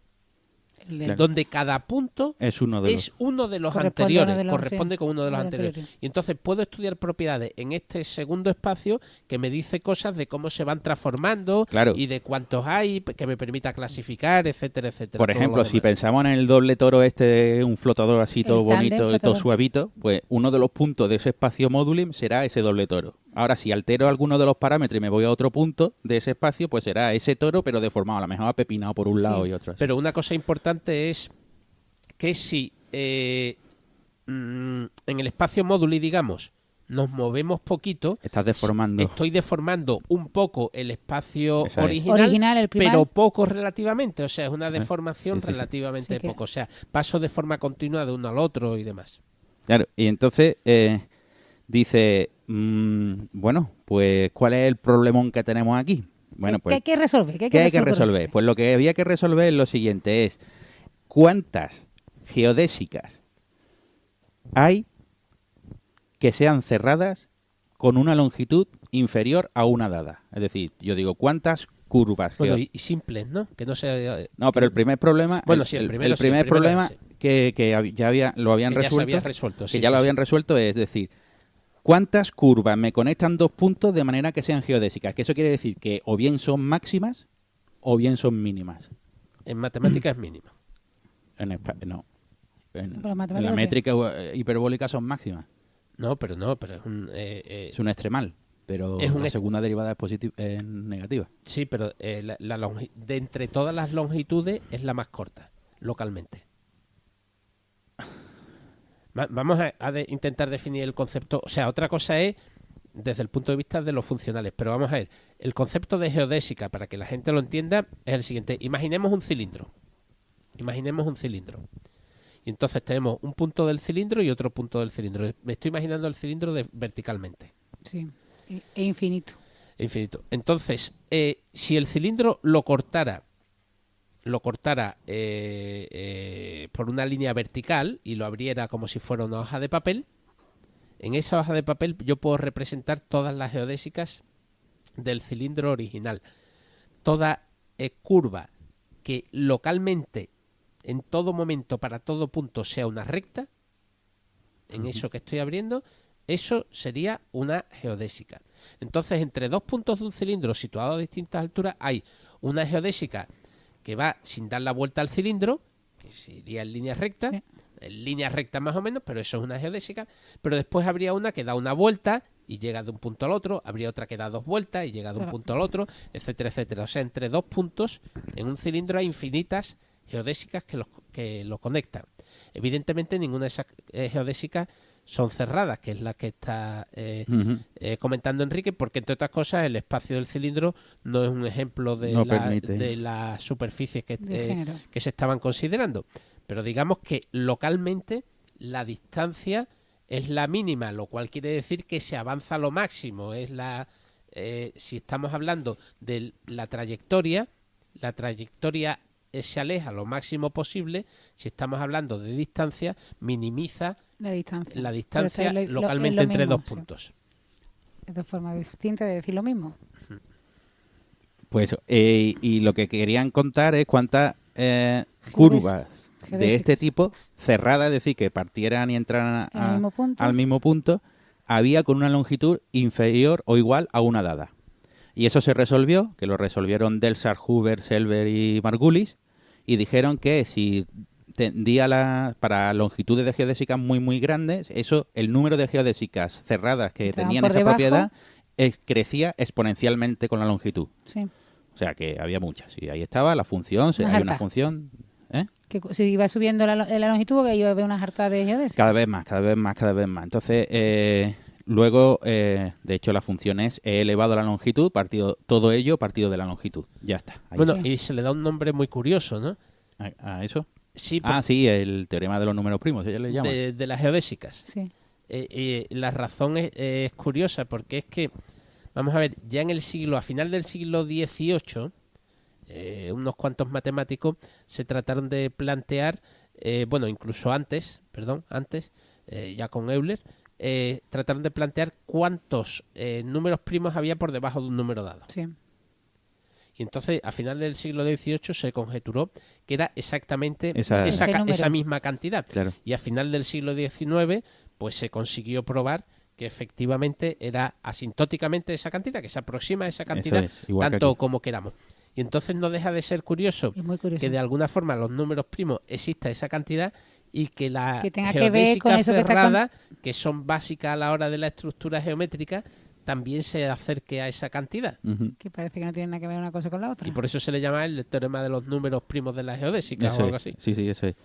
Claro. donde cada punto Es uno de los... uno de los Corresponde a anteriores, uno de los- corresponde sí, con uno de los uno anteriores. Y entonces puedo estudiar propiedades en este segundo espacio que me dice cosas de cómo se van transformando Claro. y de cuántos hay, que me permita clasificar, etcétera, etcétera. Por todo ejemplo, lo si demás. pensamos en el doble toro un flotador así todo El tándem bonito y todo flotador. suavito, pues uno de los puntos de ese espacio módulo será ese doble toro. Ahora, si altero alguno de los parámetros y me voy a otro punto de ese espacio, pues será ese toro, pero deformado, a lo mejor apepinado por un lado y otro. Así. Pero una cosa importante es que si en el espacio módulo, digamos, nos movemos poquito, Estás deformando. estoy deformando un poco el espacio Eso es. Original, el primal. pero poco relativamente, o sea, es una deformación Sí, sí, sí. relativamente Sí que- poco, o sea, paso de forma continua de uno al otro y demás. Claro, y entonces dice, bueno, pues ¿cuál es el problemón que tenemos aquí? Bueno, ¿Qué pues hay que resolver? ¿Qué hay ¿qué hay que por resolver? eso? Pues lo que había que resolver es lo siguiente, es ¿cuántas geodésicas hay que sean cerradas con una longitud inferior a una dada? Es decir, yo digo, ¿cuántas curvas? Bueno, y simples, ¿no? Que no sea... No, pero el primer problema, Bueno, sí, el primero sí, el primer primero problema sí. que ya lo habían que ya se resuelto, había resuelto, que sí, ya sí, lo sí. habían resuelto, es decir, ¿cuántas curvas me conectan dos puntos de manera que sean geodésicas? Que eso quiere decir que o bien son máximas o bien son mínimas. En matemáticas es mínimo. No. En Con la la matemática sí. métrica hiperbólica son máximas. No, pero es un... Es un extremal, pero Es un la ex- segunda derivada es negativa. sí, pero de entre todas las longitudes es la más corta, localmente. Vamos a intentar definir el concepto. O sea, otra cosa es desde el punto de vista de los funcionales, pero vamos a ver. El concepto de geodésica, para que la gente lo entienda, es el siguiente. Imaginemos un cilindro. Y entonces tenemos un punto del cilindro y otro punto del cilindro. Me estoy imaginando el cilindro verticalmente. Sí. E infinito. Infinito. Entonces, si el cilindro lo cortara por una línea vertical y lo abriera como si fuera una hoja de papel, en esa hoja de papel yo puedo representar todas las geodésicas del cilindro original. Toda curva que localmente, en todo momento, para todo punto, sea una recta, en eso que estoy abriendo, eso sería una geodésica. Entonces, entre dos puntos de un cilindro situados a distintas alturas, hay una geodésica que va sin dar la vuelta al cilindro, que sería en línea recta, Sí. en línea recta más o menos, pero eso es una geodésica. Pero después habría una que da una vuelta y llega de un punto al otro, habría otra que da dos vueltas y llega de un Claro. punto al otro, etcétera, etcétera. O sea, entre dos puntos en un cilindro hay infinitas geodésicas que lo conectan. Evidentemente, ninguna de esas geodésicas son cerradas, que es la que está Ujú. comentando Enrique, porque entre otras cosas el espacio del cilindro no es un ejemplo No permite. de las superficies De género. que se estaban considerando. Pero digamos que localmente la distancia es la mínima, lo cual quiere decir que se avanza a lo máximo. Es si estamos hablando de la trayectoria se aleja lo máximo posible. Si estamos hablando de distancia, minimiza La distancia. la Pero distancia está es localmente lo entre mismo, dos sí. puntos. Es de forma distinta de decir lo mismo. Pues y lo que querían contar es cuántas curvas de Geodésicas. este tipo cerradas, es decir, que partieran y entraran Al mismo punto. al mismo punto, había con una longitud inferior o igual a una dada. Y eso se resolvió, que lo resolvieron Delsar, Huber, Selber y Margulis, y dijeron que si tendía para longitudes de geodésicas muy muy grandes, el número de geodésicas cerradas que Estaban tenían por esa debajo. propiedad crecía exponencialmente con la longitud. Sí. O sea que había muchas. Y ahí estaba la función, Unas hay una hartas. función. Que si iba subiendo la longitud, que iba a ver unas hartas de geodésicas. Cada vez más, cada vez más, cada vez más. Entonces, luego, de hecho, la función es E elevado a la longitud, todo ello partido de la longitud. Ya está. Ahí Bueno, está. y se le da un nombre muy curioso, ¿no? ¿A eso? Sí, Ah, sí, el teorema de los números primos, ella le llama. de las geodésicas. Sí. La razón es curiosa porque es que, vamos a ver, ya a final del siglo XVIII, unos cuantos matemáticos se trataron de plantear, incluso antes, ya con Euler, trataron de plantear cuántos números primos había por debajo de un número dado. Sí. Y entonces, a final del siglo XVIII se conjeturó que era exactamente Ese número. esa misma cantidad. Claro. Y a final del siglo XIX, pues se consiguió probar que efectivamente era asintóticamente esa cantidad, que se aproxima a esa cantidad, es, igual que tanto aquí. como queramos. Y entonces no deja de ser curioso Es muy curioso. que de alguna forma los números primos exista esa cantidad y que la Que tenga que ver geodésica con eso que está cerrada, que son básicas a la hora de la estructura geométrica, también se acerque a esa cantidad. Ujú. Que parece que no tiene nada que ver una cosa con la otra. Y por eso se le llama el teorema de los números primos de la geodésica Eso o algo es. así. Sí, sí, eso es.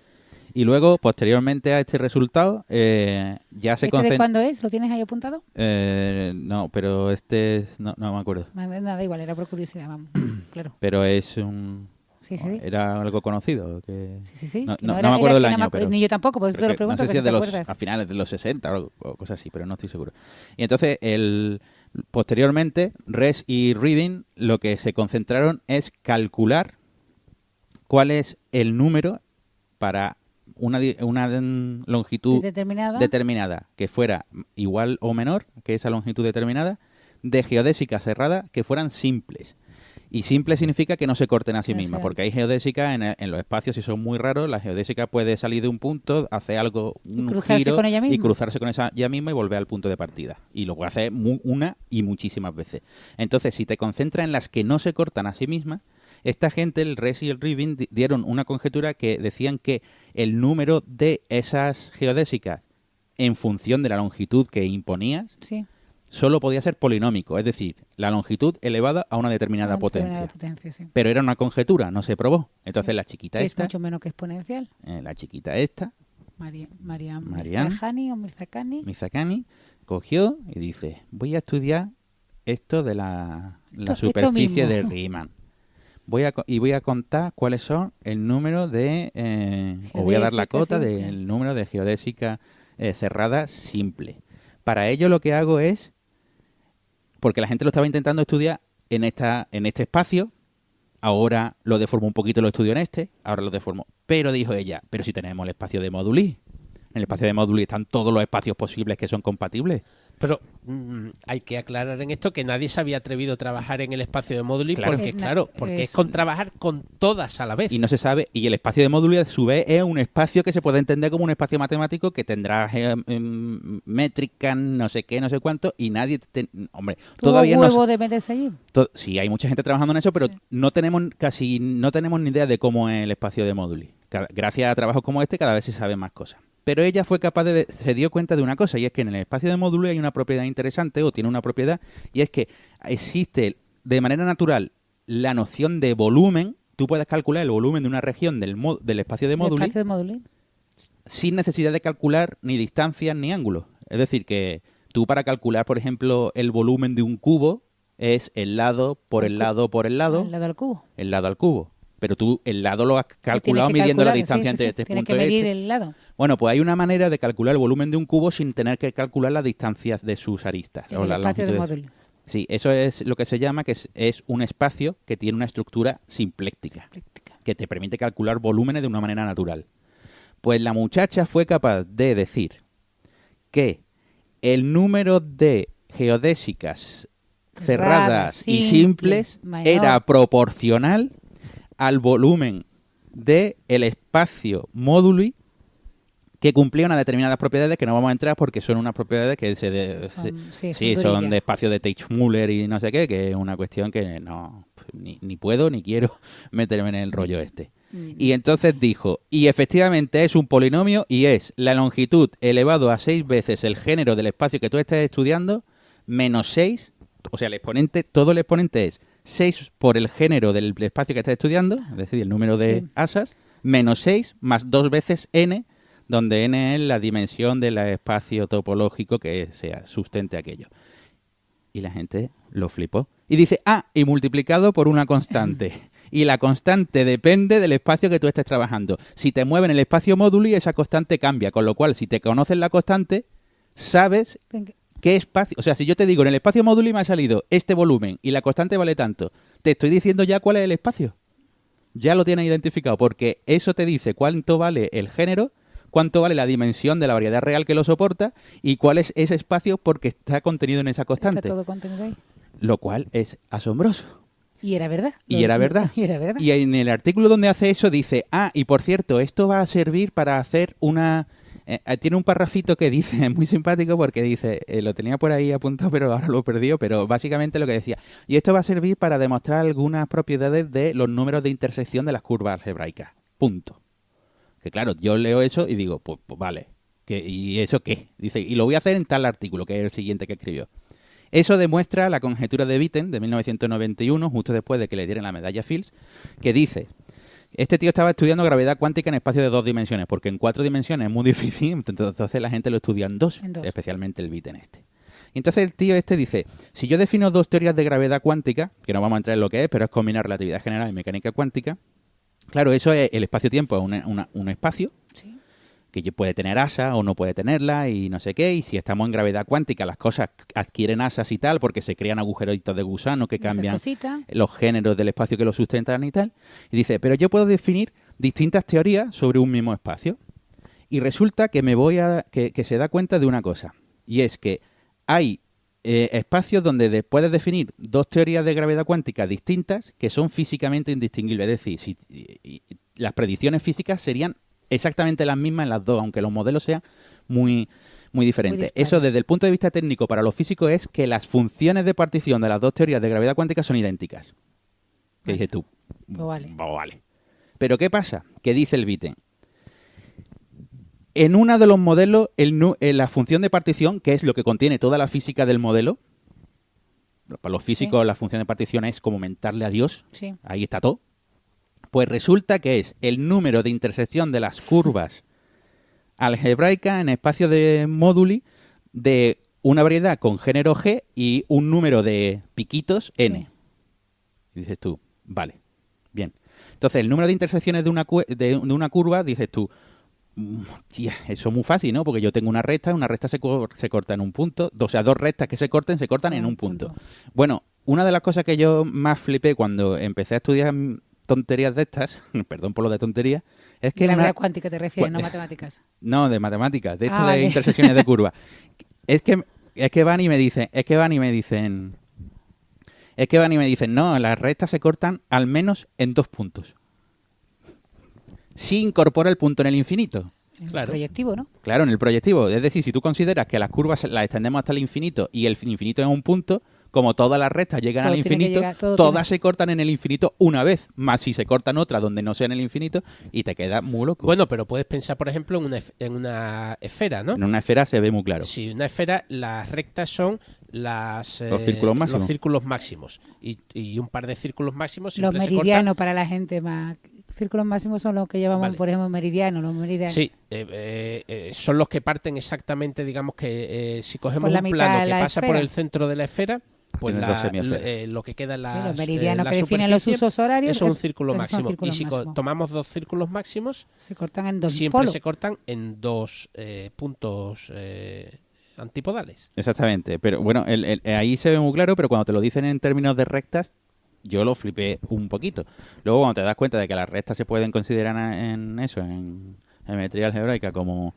Y luego, posteriormente a este resultado, ya se ¿Este de concentra... cuándo es? ¿Lo tienes ahí apuntado? No, pero no me acuerdo. Nada, igual, era por curiosidad, vamos. Claro. Pero es un... Sí, sí. Era algo conocido. Que... Sí. No, que no era- me acuerdo era el que no año, me acu- pero... Ni yo tampoco, por eso te lo Creo que- pregunto, no sé que si si es te de acuerdas. a finales de los 60 o cosas así, pero no estoy seguro. Y entonces, posteriormente, Resch y Reading lo que se concentraron es calcular cuál es el número para una longitud Determinada. determinada que fuera igual o menor que esa longitud determinada de geodésica cerrada que fueran simples. Y simple significa que no se corten a sí mismas, Exacto. porque hay geodésicas en los espacios y son muy raros. La geodésica puede salir de un punto, hacer algo, un cruzarse giro con ella misma. y cruzarse con ella misma y volver al punto de partida. Y lo puede hacer una y muchísimas veces. Entonces, si te concentras en las que no se cortan a sí mismas, esta gente, el Resch y el Reading, dieron una conjetura que decían que el número de esas geodésicas en función de la longitud que imponías Sí. solo podía ser polinómico, es decir, la longitud elevada a una determinada Una potencia. determinada potencia, sí. Pero era una conjetura, no se probó. Entonces la chiquita Que es esta, mucho menos que exponencial. Mariam Mariam. Mirzajani o Mirzakani. Mizakani, cogió y dice, voy a estudiar esto de la Esto superficie mismo. de Riemann. Voy a contar cuáles son el número de... os voy a dar la Geodésica cota simple. del número de geodésica cerrada simple. Para ello lo que hago es... Porque la gente lo estaba intentando estudiar en este espacio, ahora lo deformo un poquito, lo estudio en este, ahora lo deformo. Pero dijo ella, pero si tenemos el espacio de Moduli. En el espacio de Moduli están todos los espacios posibles que son compatibles. Pero hay que aclarar en esto que nadie se había atrevido a trabajar en el espacio de Moduli Claro. porque, claro, porque es con trabajar con todas a la vez. Y no se sabe, y el espacio de Moduli a su vez es un espacio que se puede entender como un espacio matemático que tendrá métricas, no sé qué, no sé cuánto, y nadie... hombre, todavía no... huevo de meterse allí? Sí, hay mucha gente trabajando en eso, pero Sí. no tenemos ni idea de cómo es el espacio de Moduli. Gracias a trabajos como este, cada vez se saben más cosas. Pero ella fue capaz se dio cuenta de una cosa, y es que en el espacio de Moduli hay una propiedad interesante, o tiene una propiedad, y es que existe de manera natural la noción de volumen. Tú puedes calcular el volumen de una región del espacio de ¿El Moduli espacio de Moduli? sin necesidad de calcular ni distancias ni ángulos. Es decir, que tú para calcular, por ejemplo, el volumen de un cubo es el lado por el lado por el lado, Al lado del cubo. el lado al cubo. Pero tú el lado lo has Tienes calculado que midiendo la calcular, distancia sí, entre sí. este Tienes punto que y medir este. el lado. Bueno, pues hay una manera de calcular el volumen de un cubo sin tener que calcular las distancias de sus aristas. En o el las espacio de longitudes. Moduli. Sí, eso es lo que se llama, que es un espacio que tiene una estructura simpléctica, Práctica. que te permite calcular volúmenes de una manera natural. Pues la muchacha fue capaz de decir que el número de geodésicas cerradas y simples mayor. era proporcional al volumen del espacio Moduli que cumplía unas determinadas propiedades que no vamos a entrar porque son unas propiedades que son durillas. de espacio de Teichmüller y no sé qué, que es una cuestión que no ni puedo ni quiero meterme en el rollo este. Y entonces dijo, y efectivamente es un polinomio y es la longitud elevado a 6 veces el género del espacio que tú estés estudiando menos 6, o sea, todo el exponente es 6 por el género del espacio que estás estudiando, es decir, el número de Sí. asas, menos 6 más 2 veces n, donde n es la dimensión del espacio topológico que sea sustente aquello. Y la gente lo flipó. Y dice, y multiplicado por una constante. Y la constante depende del espacio que tú estés trabajando. Si te mueves en el espacio Moduli, esa constante cambia. Con lo cual, si te conoces la constante, sabes qué espacio... O sea, si yo te digo, en el espacio Moduli me ha salido este volumen y la constante vale tanto, te estoy diciendo ya cuál es el espacio. Ya lo tienes identificado, porque eso te dice cuánto vale el género, cuánto vale la dimensión de la variedad real que lo soporta y cuál es ese espacio porque está contenido en esa constante. Está todo contenido ahí. Lo cual es asombroso. Y era verdad. Y era verdad. Y era verdad. Y en el artículo donde hace eso dice, y por cierto, esto va a servir para hacer una... tiene un parrafito que dice, muy simpático, porque dice, lo tenía por ahí apuntado, pero ahora lo he perdido, pero básicamente lo que decía, y esto va a servir para demostrar algunas propiedades de los números de intersección de las curvas algebraicas. Punto. Que claro, yo leo eso y digo, pues vale. ¿Y eso qué? Dice, y lo voy a hacer en tal artículo, que es el siguiente que escribió. Eso demuestra la conjetura de Witten de 1991, justo después de que le dieran la medalla Fields, que dice, este tío estaba estudiando gravedad cuántica en espacio de 2 dimensiones, porque en 4 dimensiones es muy difícil, entonces la gente lo estudia en 2, especialmente el Witten este. Y entonces el tío este dice, si yo defino 2 teorías de gravedad cuántica, que no vamos a entrar en lo que es, pero es combinar relatividad general y mecánica cuántica, claro, eso es el espacio-tiempo, es un espacio, Sí. que puede tener asa o no puede tenerla y no sé qué, y si estamos en gravedad cuántica las cosas adquieren asas y tal porque se crean agujeritos de gusano que cambian los géneros del espacio que lo sustentan y tal. Y dice, pero yo puedo definir distintas teorías sobre un mismo espacio. Y resulta que que se da cuenta de una cosa, y es que hay espacios donde puedes definir 2 teorías de gravedad cuántica distintas que son físicamente indistinguibles. Es decir, las predicciones físicas serían exactamente las mismas en las dos, aunque los modelos sean muy, muy diferentes. Eso desde el punto de vista técnico para los físicos es que las funciones de partición de las 2 teorías de gravedad cuántica son idénticas. ¿Qué dices tú? Pues vale. Pero ¿qué pasa? ¿Qué dice el Witten? En uno de los modelos, la función de partición, que es lo que contiene toda la física del modelo, para los físicos la función de partición es como mentarle a Dios, ahí está todo. Pues resulta que es el número de intersección de las curvas algebraicas en espacio de móduli de una variedad con género G y un número de piquitos N. Sí. Y dices tú, vale, bien. Entonces, el número de intersecciones de una curva, dices tú, tía, eso es muy fácil, ¿no? Porque yo tengo una recta se corta en un punto, o sea, 2 rectas que se corten en un punto. Bueno, una de las cosas que yo más flipé cuando empecé a estudiar tonterías de estas, perdón por lo de tonterías, es que... ¿Gravedad cuántica te refieres, no matemáticas? No, de matemáticas, de esto de vale. intersecciones de curvas. Es que van y me dicen, no, las rectas se cortan al menos en 2 puntos. Si incorpora el punto en el infinito. El proyectivo, ¿no? Claro, en el proyectivo. Es decir, si tú consideras que las curvas las extendemos hasta el infinito y el infinito es un punto, como todas las rectas llegan al infinito, todas se cortan en el infinito una vez, más si se cortan otras donde no sea en el infinito y te queda muy loco. Bueno, pero puedes pensar, por ejemplo, en una esfera, ¿no? En una esfera se ve muy claro. Sí, una esfera, las rectas son los círculos máximos. Y un par de círculos máximos los siempre meridianos para la gente más... Círculos máximos son los que llevamos, por ejemplo, meridianos, los meridianos. Sí, son los que parten exactamente, digamos que si cogemos un plano que pasa por el centro de la esfera, pues lo que queda en los meridianos que definen los usos horarios es un círculo máximo. Y si máximo. tomamos 2 círculos máximos, se cortan en 2 siempre polos. se cortan en 2 puntos antipodales. Exactamente, pero bueno, ahí se ve muy claro, pero cuando te lo dicen en términos de rectas, yo lo flipé un poquito. Luego, cuando te das cuenta de que las rectas se pueden considerar en geometría algebraica como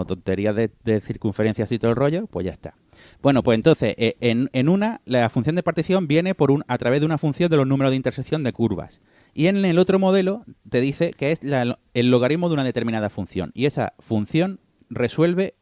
tonterías de circunferencias y todo el rollo, pues ya está. Bueno, pues entonces, la función de partición viene a través de una función de los números de intersección de curvas. Y en el otro modelo te dice que es el logaritmo de una determinada función. Y esa función resuelve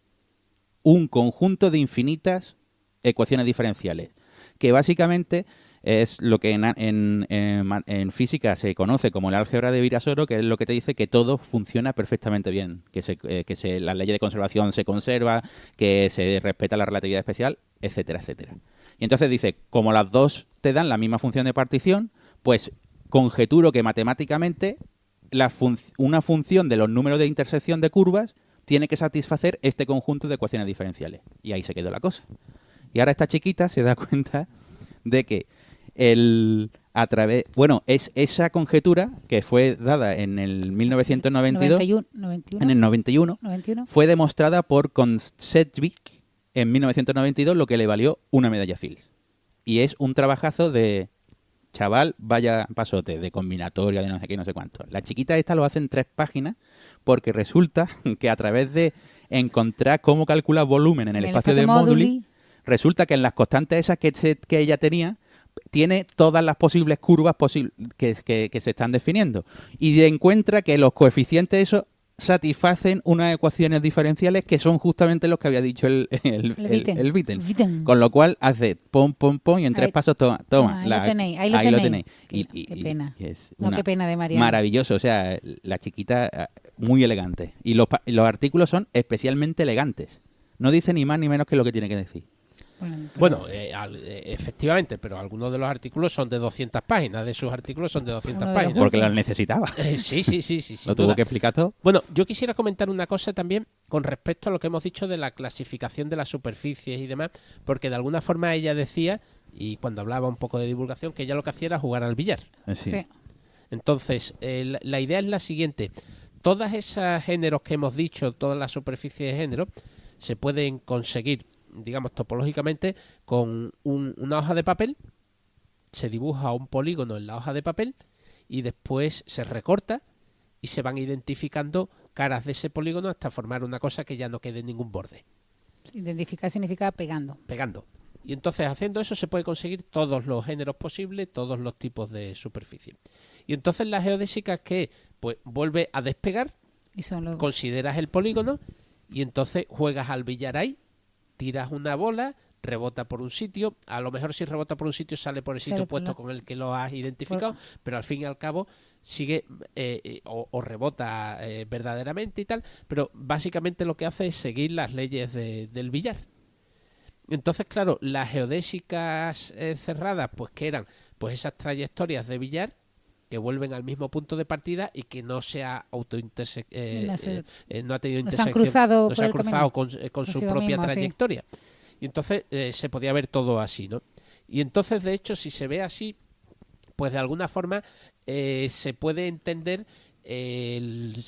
un conjunto de infinitas ecuaciones diferenciales, que básicamente es lo que en física se conoce como el álgebra de Virasoro, que es lo que te dice que todo funciona perfectamente bien, que la ley de conservación se conserva, que se respeta la relatividad especial, etcétera, etcétera. Y entonces dice, como las dos te dan la misma función de partición, pues conjeturo que matemáticamente una función de los números de intersección de curvas tiene que satisfacer este conjunto de ecuaciones diferenciales. Y ahí se quedó la cosa. Y ahora esta chiquita se da cuenta de que es esa conjetura que fue dada en el 1992, en el 91, fue demostrada por Kontsevich en 1992, lo que le valió una medalla Fields. Y es un trabajazo de chaval, vaya pasote, de combinatoria, de no sé qué, no sé cuánto. La chiquita esta lo hace en 3 páginas porque resulta que a través de encontrar cómo calcular volumen en el espacio de móduli, resulta que en las constantes esas que ella tenía, tiene todas las posibles curvas que se están definiendo. Y encuentra que los coeficientes esos satisfacen unas ecuaciones diferenciales que son justamente los que había dicho el Witten. Con lo cual hace pom, y en 3 pasos toma. Ahí lo tenéis. Qué pena. Y es qué pena de Mariano. Maravilloso, o sea, la chiquita muy elegante. Y los artículos son especialmente elegantes. No dice ni más ni menos que lo que tiene que decir. Bueno, efectivamente, pero algunos de los artículos son de 200 páginas, de sus artículos son de 200 páginas. Porque los necesitaba. Sí. Lo tuvo que explicar todo. Bueno, yo quisiera comentar una cosa también con respecto a lo que hemos dicho de la clasificación de las superficies y demás, porque de alguna forma ella decía, y cuando hablaba un poco de divulgación, que ella lo que hacía era jugar al billar. Sí. Entonces, la idea es la siguiente. Todos esos géneros que hemos dicho, todas las superficies de género, se pueden conseguir, digamos, topológicamente con una hoja de papel. Se dibuja un polígono en la hoja de papel y después se recorta y se van identificando caras de ese polígono hasta formar una cosa que ya no quede ningún borde. Identificar significa pegando. Y entonces haciendo eso se puede conseguir todos los géneros posibles, todos los tipos de superficie. Y entonces la geodésica, que pues vuelve a despegar, Y son los... consideras el polígono y entonces juegas al billar ahí, tiras una bola, rebota por un sitio, a lo mejor si rebota por un sitio sale por el sitio opuesto con el que lo has identificado, pero al fin y al cabo sigue o rebota verdaderamente y tal, pero básicamente lo que hace es seguir las leyes del billar. Entonces, claro, las geodésicas cerradas, pues que eran pues esas trayectorias de billar que vuelven al mismo punto de partida y que no se ha no ha tenido intersección, no se ha cruzado con su propia mismo, trayectoria. Sí. Y entonces se podía ver todo así, ¿no? Y entonces, de hecho, si se ve así, pues de alguna forma se puede entender el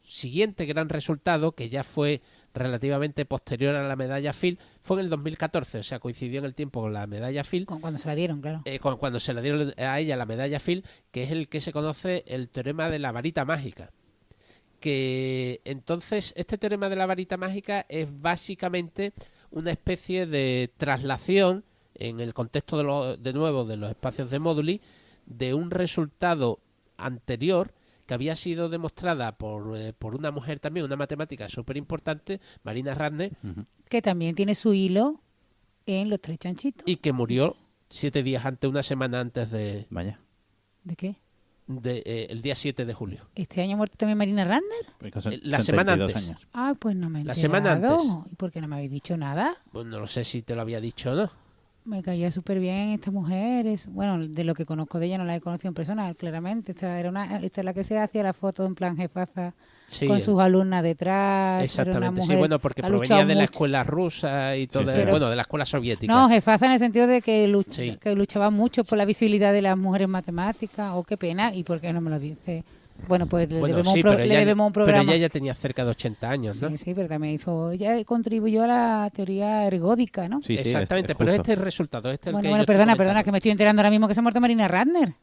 siguiente gran resultado, que ya fue relativamente posterior a la medalla Fields, fue en el 2014, o sea, coincidió en el tiempo con la medalla Fields. Cuando se la dieron, claro. Cuando se la dieron a ella la medalla Fields, que es el que se conoce el teorema de la varita mágica. Que entonces, este teorema de la varita mágica es básicamente una especie de traslación, en el contexto de nuevo de los espacios de móduli, de un resultado anterior que había sido demostrada por una mujer también, una matemática súper importante, Marina Ratner, que también tiene su hilo en Los Tres Chanchitos. Y que murió 7 días antes, una semana antes de... Vaya. ¿De qué? El día 7 de julio. ¿Este año ha muerto también Marina Ratner? La semana antes. Años. Ah, pues no me he La semana antes. ¿Y por qué no me habéis dicho nada? Pues no lo sé si te lo había dicho o no. Me caía súper bien esta mujer. Bueno, de lo que conozco de ella no la he conocido en persona, claramente. Esta es la que se hacía la foto en plan jefaza, sí, con sus alumnas detrás. Exactamente, sí, bueno, porque provenía de la escuela rusa y todo, sí, bueno, de la escuela soviética. No, jefaza en el sentido de que luchaba mucho por la visibilidad de las mujeres matemáticas. Oh, qué pena, ¿y por qué no me lo dice? Bueno, pues le debemos un programa. Pero ella ya tenía cerca de 80 años, ¿no? Sí, pero también ella contribuyó a la teoría ergódica, ¿no? Sí, exactamente, pero este es el resultado. Perdona, que me estoy enterando ahora mismo que se ha muerto Marina Ratner.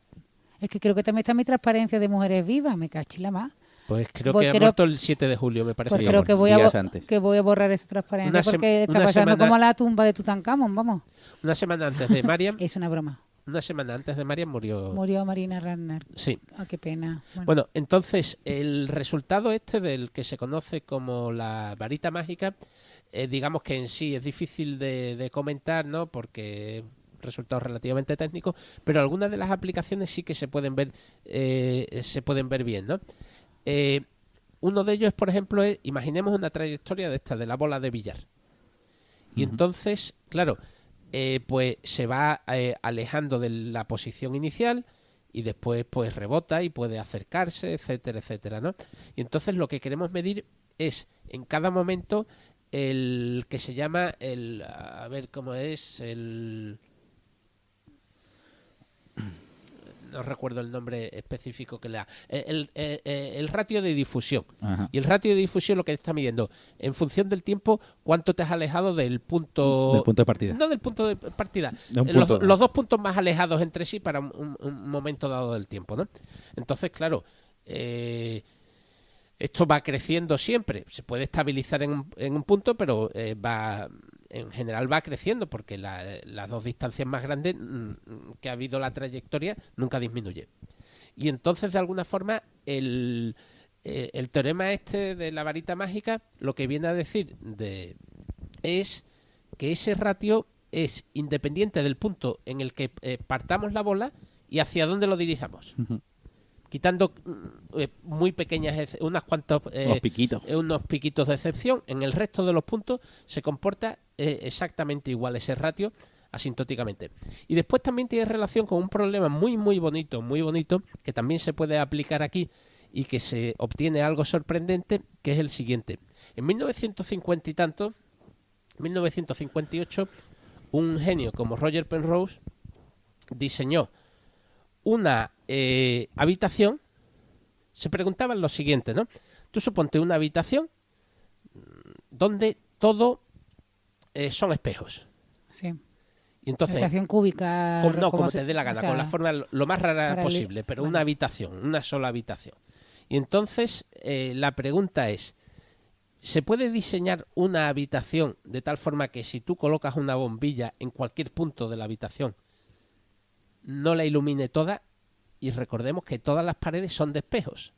Es que creo que también está mi transparencia de mujeres vivas, me cachila más. Pues creo que ha muerto el 7 de julio, me parece. Pues creo que voy a borrar esa transparencia porque está pasando como la tumba de Tutankamón, vamos. Una semana antes de Mariam... Es una broma. Una semana antes de Mariam murió Marina Ratner. Sí. Ah, qué pena. Bueno, entonces, el resultado del que se conoce como la varita mágica, digamos que en sí es difícil de comentar, ¿no? Porque resultados relativamente técnicos, pero algunas de las aplicaciones sí que se pueden ver bien, ¿no? Uno de ellos, por ejemplo, imaginemos una trayectoria de la bola de billar. Y entonces, claro, pues se va alejando de la posición inicial y después pues rebota y puede acercarse, etcétera, etcétera, ¿no? Y entonces lo que queremos medir es en cada momento el que se llama a ver cómo es no recuerdo el nombre específico que le da, el ratio de difusión. Ajá. Y el ratio de difusión lo que está midiendo, en función del tiempo, cuánto te has alejado del punto de partida. No del punto de partida, los dos puntos más alejados entre sí para un momento dado del tiempo, ¿no? Entonces, claro, esto va creciendo siempre. Se puede estabilizar en un punto, pero va en general va creciendo porque las dos distancias más grandes que ha habido la trayectoria nunca disminuye. Y entonces, de alguna forma, el teorema este de la varita mágica lo que viene a decir es que ese ratio es independiente del punto en el que partamos la bola y hacia dónde lo dirijamos. Quitando muy pequeñas, unos piquitos de excepción, en el resto de los puntos se comporta exactamente igual ese ratio asintóticamente. Y después también tiene relación con un problema muy bonito, que también se puede aplicar aquí y que se obtiene algo sorprendente, que es el siguiente. En 1950 y tanto, 1958, un genio como Roger Penrose diseñó una habitación. Se preguntaban lo siguiente, ¿no? Tú suponte una habitación donde todo son espejos. Sí. Y entonces, habitación cúbica. como te dé la gana, con la forma lo más rara posible, pero vale. una habitación, una sola habitación. Y entonces la pregunta es, ¿se puede diseñar una habitación de tal forma que si tú colocas una bombilla en cualquier punto de la habitación, no la ilumine toda? Y recordemos que todas las paredes son de espejos.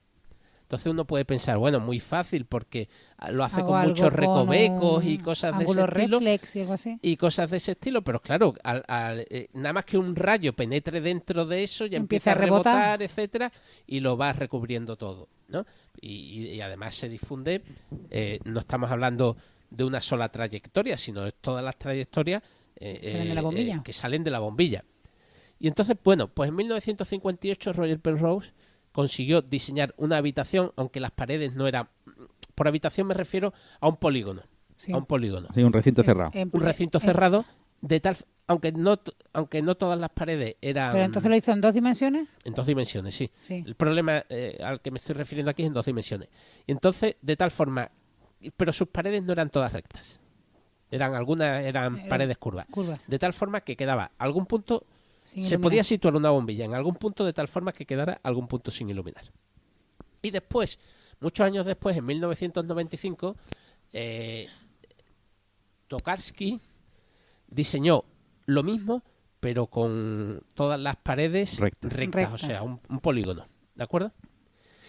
Entonces uno puede pensar, bueno, muy fácil porque lo hace con muchos recovecos y cosas de ese estilo. Reflex y algo así. Y cosas de ese estilo, pero claro, nada más que un rayo penetre dentro de eso, ya empieza a rebotar, etcétera, y lo va recubriendo todo, ¿no? Y además se difunde, no estamos hablando de una sola trayectoria, sino de todas las trayectorias ¿Salen de la bombilla? Que salen de la bombilla. Y entonces, bueno, pues en 1958 Roger Penrose consiguió diseñar una habitación, aunque las paredes no eran... Por habitación me refiero a un polígono. Sí. A un polígono. Sí, un recinto cerrado. Un recinto cerrado, de tal, aunque no todas las paredes eran... ¿Pero entonces lo hizo en 2 dimensiones? En 2 dimensiones, sí. Sí. El problema al que me estoy refiriendo aquí es en 2 dimensiones. Y entonces, de tal forma... Pero sus paredes no eran todas rectas. Algunas eran paredes curvas. De tal forma que quedaba algún punto... Se podía situar una bombilla en algún punto de tal forma que quedara algún punto sin iluminar. Y después, muchos años después, en 1995, Tokarsky diseñó lo mismo, pero con todas las paredes rectas. O sea, un polígono. ¿De acuerdo?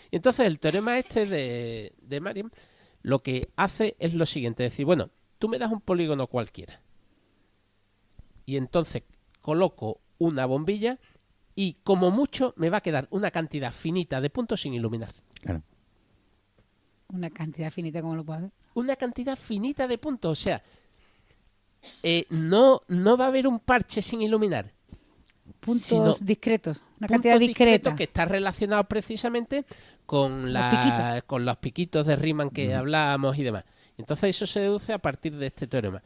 Y entonces el teorema este de Mariam lo que hace es lo siguiente, es decir, bueno, tú me das un polígono cualquiera y entonces coloco una bombilla y como mucho me va a quedar una cantidad finita de puntos sin iluminar. Claro. Una cantidad finita, ¿cómo lo puedo hacer? Una cantidad finita de puntos, o sea, no va a haber un parche sin iluminar. Puntos discretos, una cantidad discreta. Que está relacionado precisamente con los piquitos de Riemann que hablábamos y demás. Entonces eso se deduce a partir de este teorema,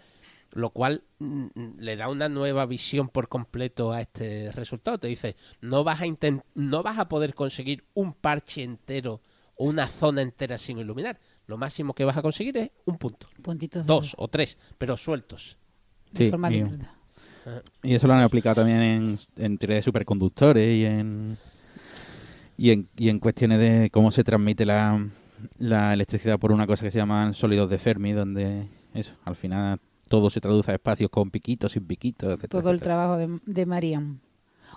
lo cual le da una nueva visión por completo a este resultado. Te dice, no vas a poder conseguir un parche entero o una zona entera sin iluminar. Lo máximo que vas a conseguir es un punto. Puntitos 2 o 3, pero sueltos. Sí, y eso lo han aplicado también en teoría de superconductores y en cuestiones de cómo se transmite la electricidad por una cosa que se llaman sólidos de Fermi, donde eso, al final todo se traduce a espacios con piquitos, sin piquitos, etcétera. Todo el trabajo de Mariam.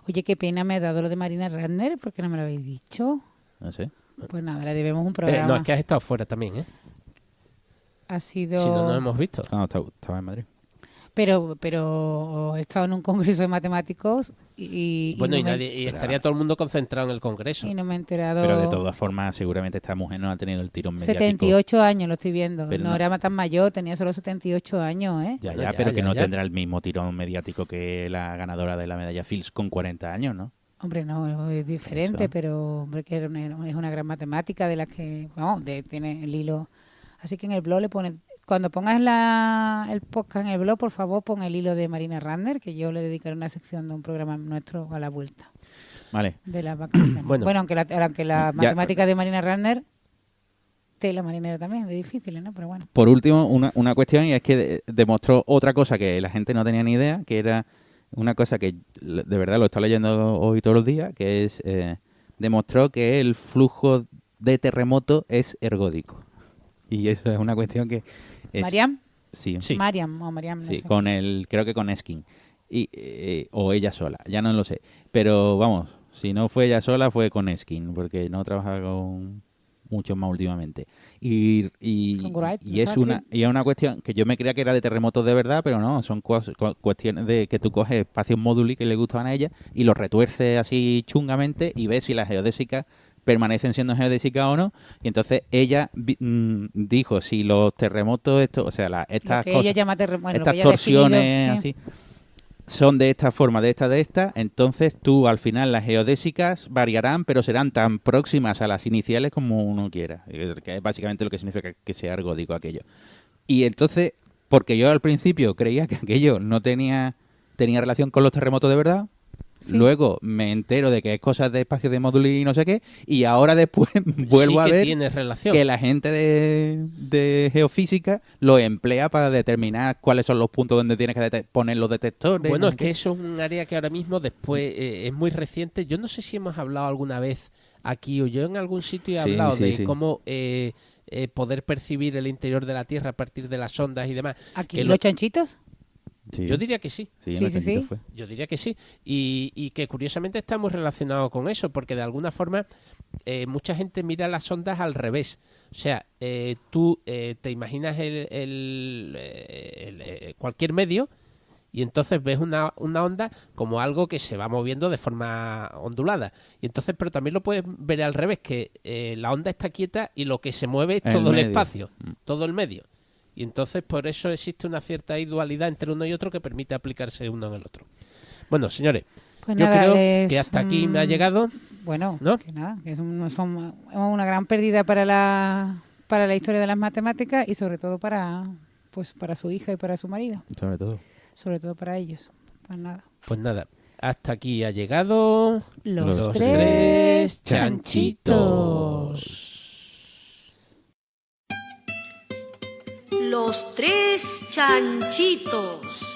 Oye, qué pena me ha dado lo de Marina Ratner, ¿por qué no me lo habéis dicho? No sé. Pues nada, le debemos un programa. No, es que has estado fuera también, ¿eh? Ha sido... Si no, no hemos visto. No, estaba en Madrid. Pero he estado en un congreso de matemáticos y estaría todo el mundo concentrado en el congreso. Y no me he enterado. Pero de todas formas, seguramente esta mujer no ha tenido el tirón mediático. 78 años lo estoy viendo. Pero no era tan mayor, tenía solo 78 años, ¿eh? Pero que no tendrá el mismo tirón mediático que la ganadora de la medalla Fields con 40 años, ¿no? Hombre, no, es diferente, Eso. pero hombre, que es una gran matemática de las que, vamos, tiene el hilo. Así que en el blog le ponen... Cuando pongas el podcast en el blog, por favor, pon el hilo de Marina Ratner, que yo le dedicaré una sección de un programa nuestro a la vuelta. Vale. De las vacaciones. Bueno, aunque la matemática de Marina Ratner, tela marinera también, de difíciles, ¿no? Pero bueno. Por último, una cuestión, y es que demostró otra cosa que la gente no tenía ni idea, que era una cosa que de verdad lo está leyendo hoy todos los días, que es demostró que el flujo de terremoto es ergódico. Y eso es una cuestión que... Mariam, Sí, Sí. Mariam o Mariam, no sí, sé. creo que con Eskin. O ella sola, ya no lo sé. Pero vamos, si no fue ella sola, fue con Eskin, porque no trabaja con muchos más últimamente. Con Wright, y es una cuestión que yo me creía que era de terremotos de verdad, pero no, son cuestiones de que tú coges espacios módulos que le gustaban a ella y los retuerces así chungamente y ves si las geodésicas permanecen siendo geodésicas o no. Y entonces ella dijo si los terremotos, o sea, Lo estas que ella cosas, llama bueno, lo estas que ella ha definido, torsiones sí. así son de esta forma, de esta, entonces tú al final las geodésicas variarán, pero serán tan próximas a las iniciales como uno quiera, que es básicamente lo que significa que sea ergódico aquello. Y entonces, porque yo al principio creía que aquello no tenía relación con los terremotos de verdad, Sí. luego me entero de que es cosas de espacio de módulo y no sé qué, y ahora después vuelvo Sí a que ver tiene relación. que la gente de geofísica lo emplea para determinar cuáles son los puntos donde tienes que poner los detectores. Bueno, no es sé que qué. eso es un área que ahora mismo después es muy reciente. Yo no sé si hemos hablado alguna vez aquí o yo en algún sitio he Sí, hablado sí, de sí. cómo poder percibir el interior de la Tierra a partir de las ondas y demás. Aquí Que los chanchitos. Sí. Yo diría que sí. Sí, Sí, en el sí, Chanchito sí. fue. Yo diría que sí. Y que curiosamente está muy relacionado con eso, porque de alguna forma mucha gente mira las ondas al revés. O sea, tú te imaginas cualquier medio y entonces ves una onda como algo que se va moviendo de forma ondulada. Y entonces, pero también lo puedes ver al revés, que la onda está quieta y lo que se mueve es El todo el medio. espacio, todo el medio. Y entonces por eso existe una cierta dualidad entre uno y otro que permite aplicarse uno en el otro. Bueno, señores, Pues yo nada, creo es, que hasta aquí me ha llegado. Bueno, ¿No? que nada, que es una gran pérdida para la historia de las matemáticas y sobre todo para su hija y para su marido, Sobre todo. sobre todo para ellos. Pues nada. Pues nada, hasta aquí ha llegado Los tres chanchitos. Los tres chanchitos.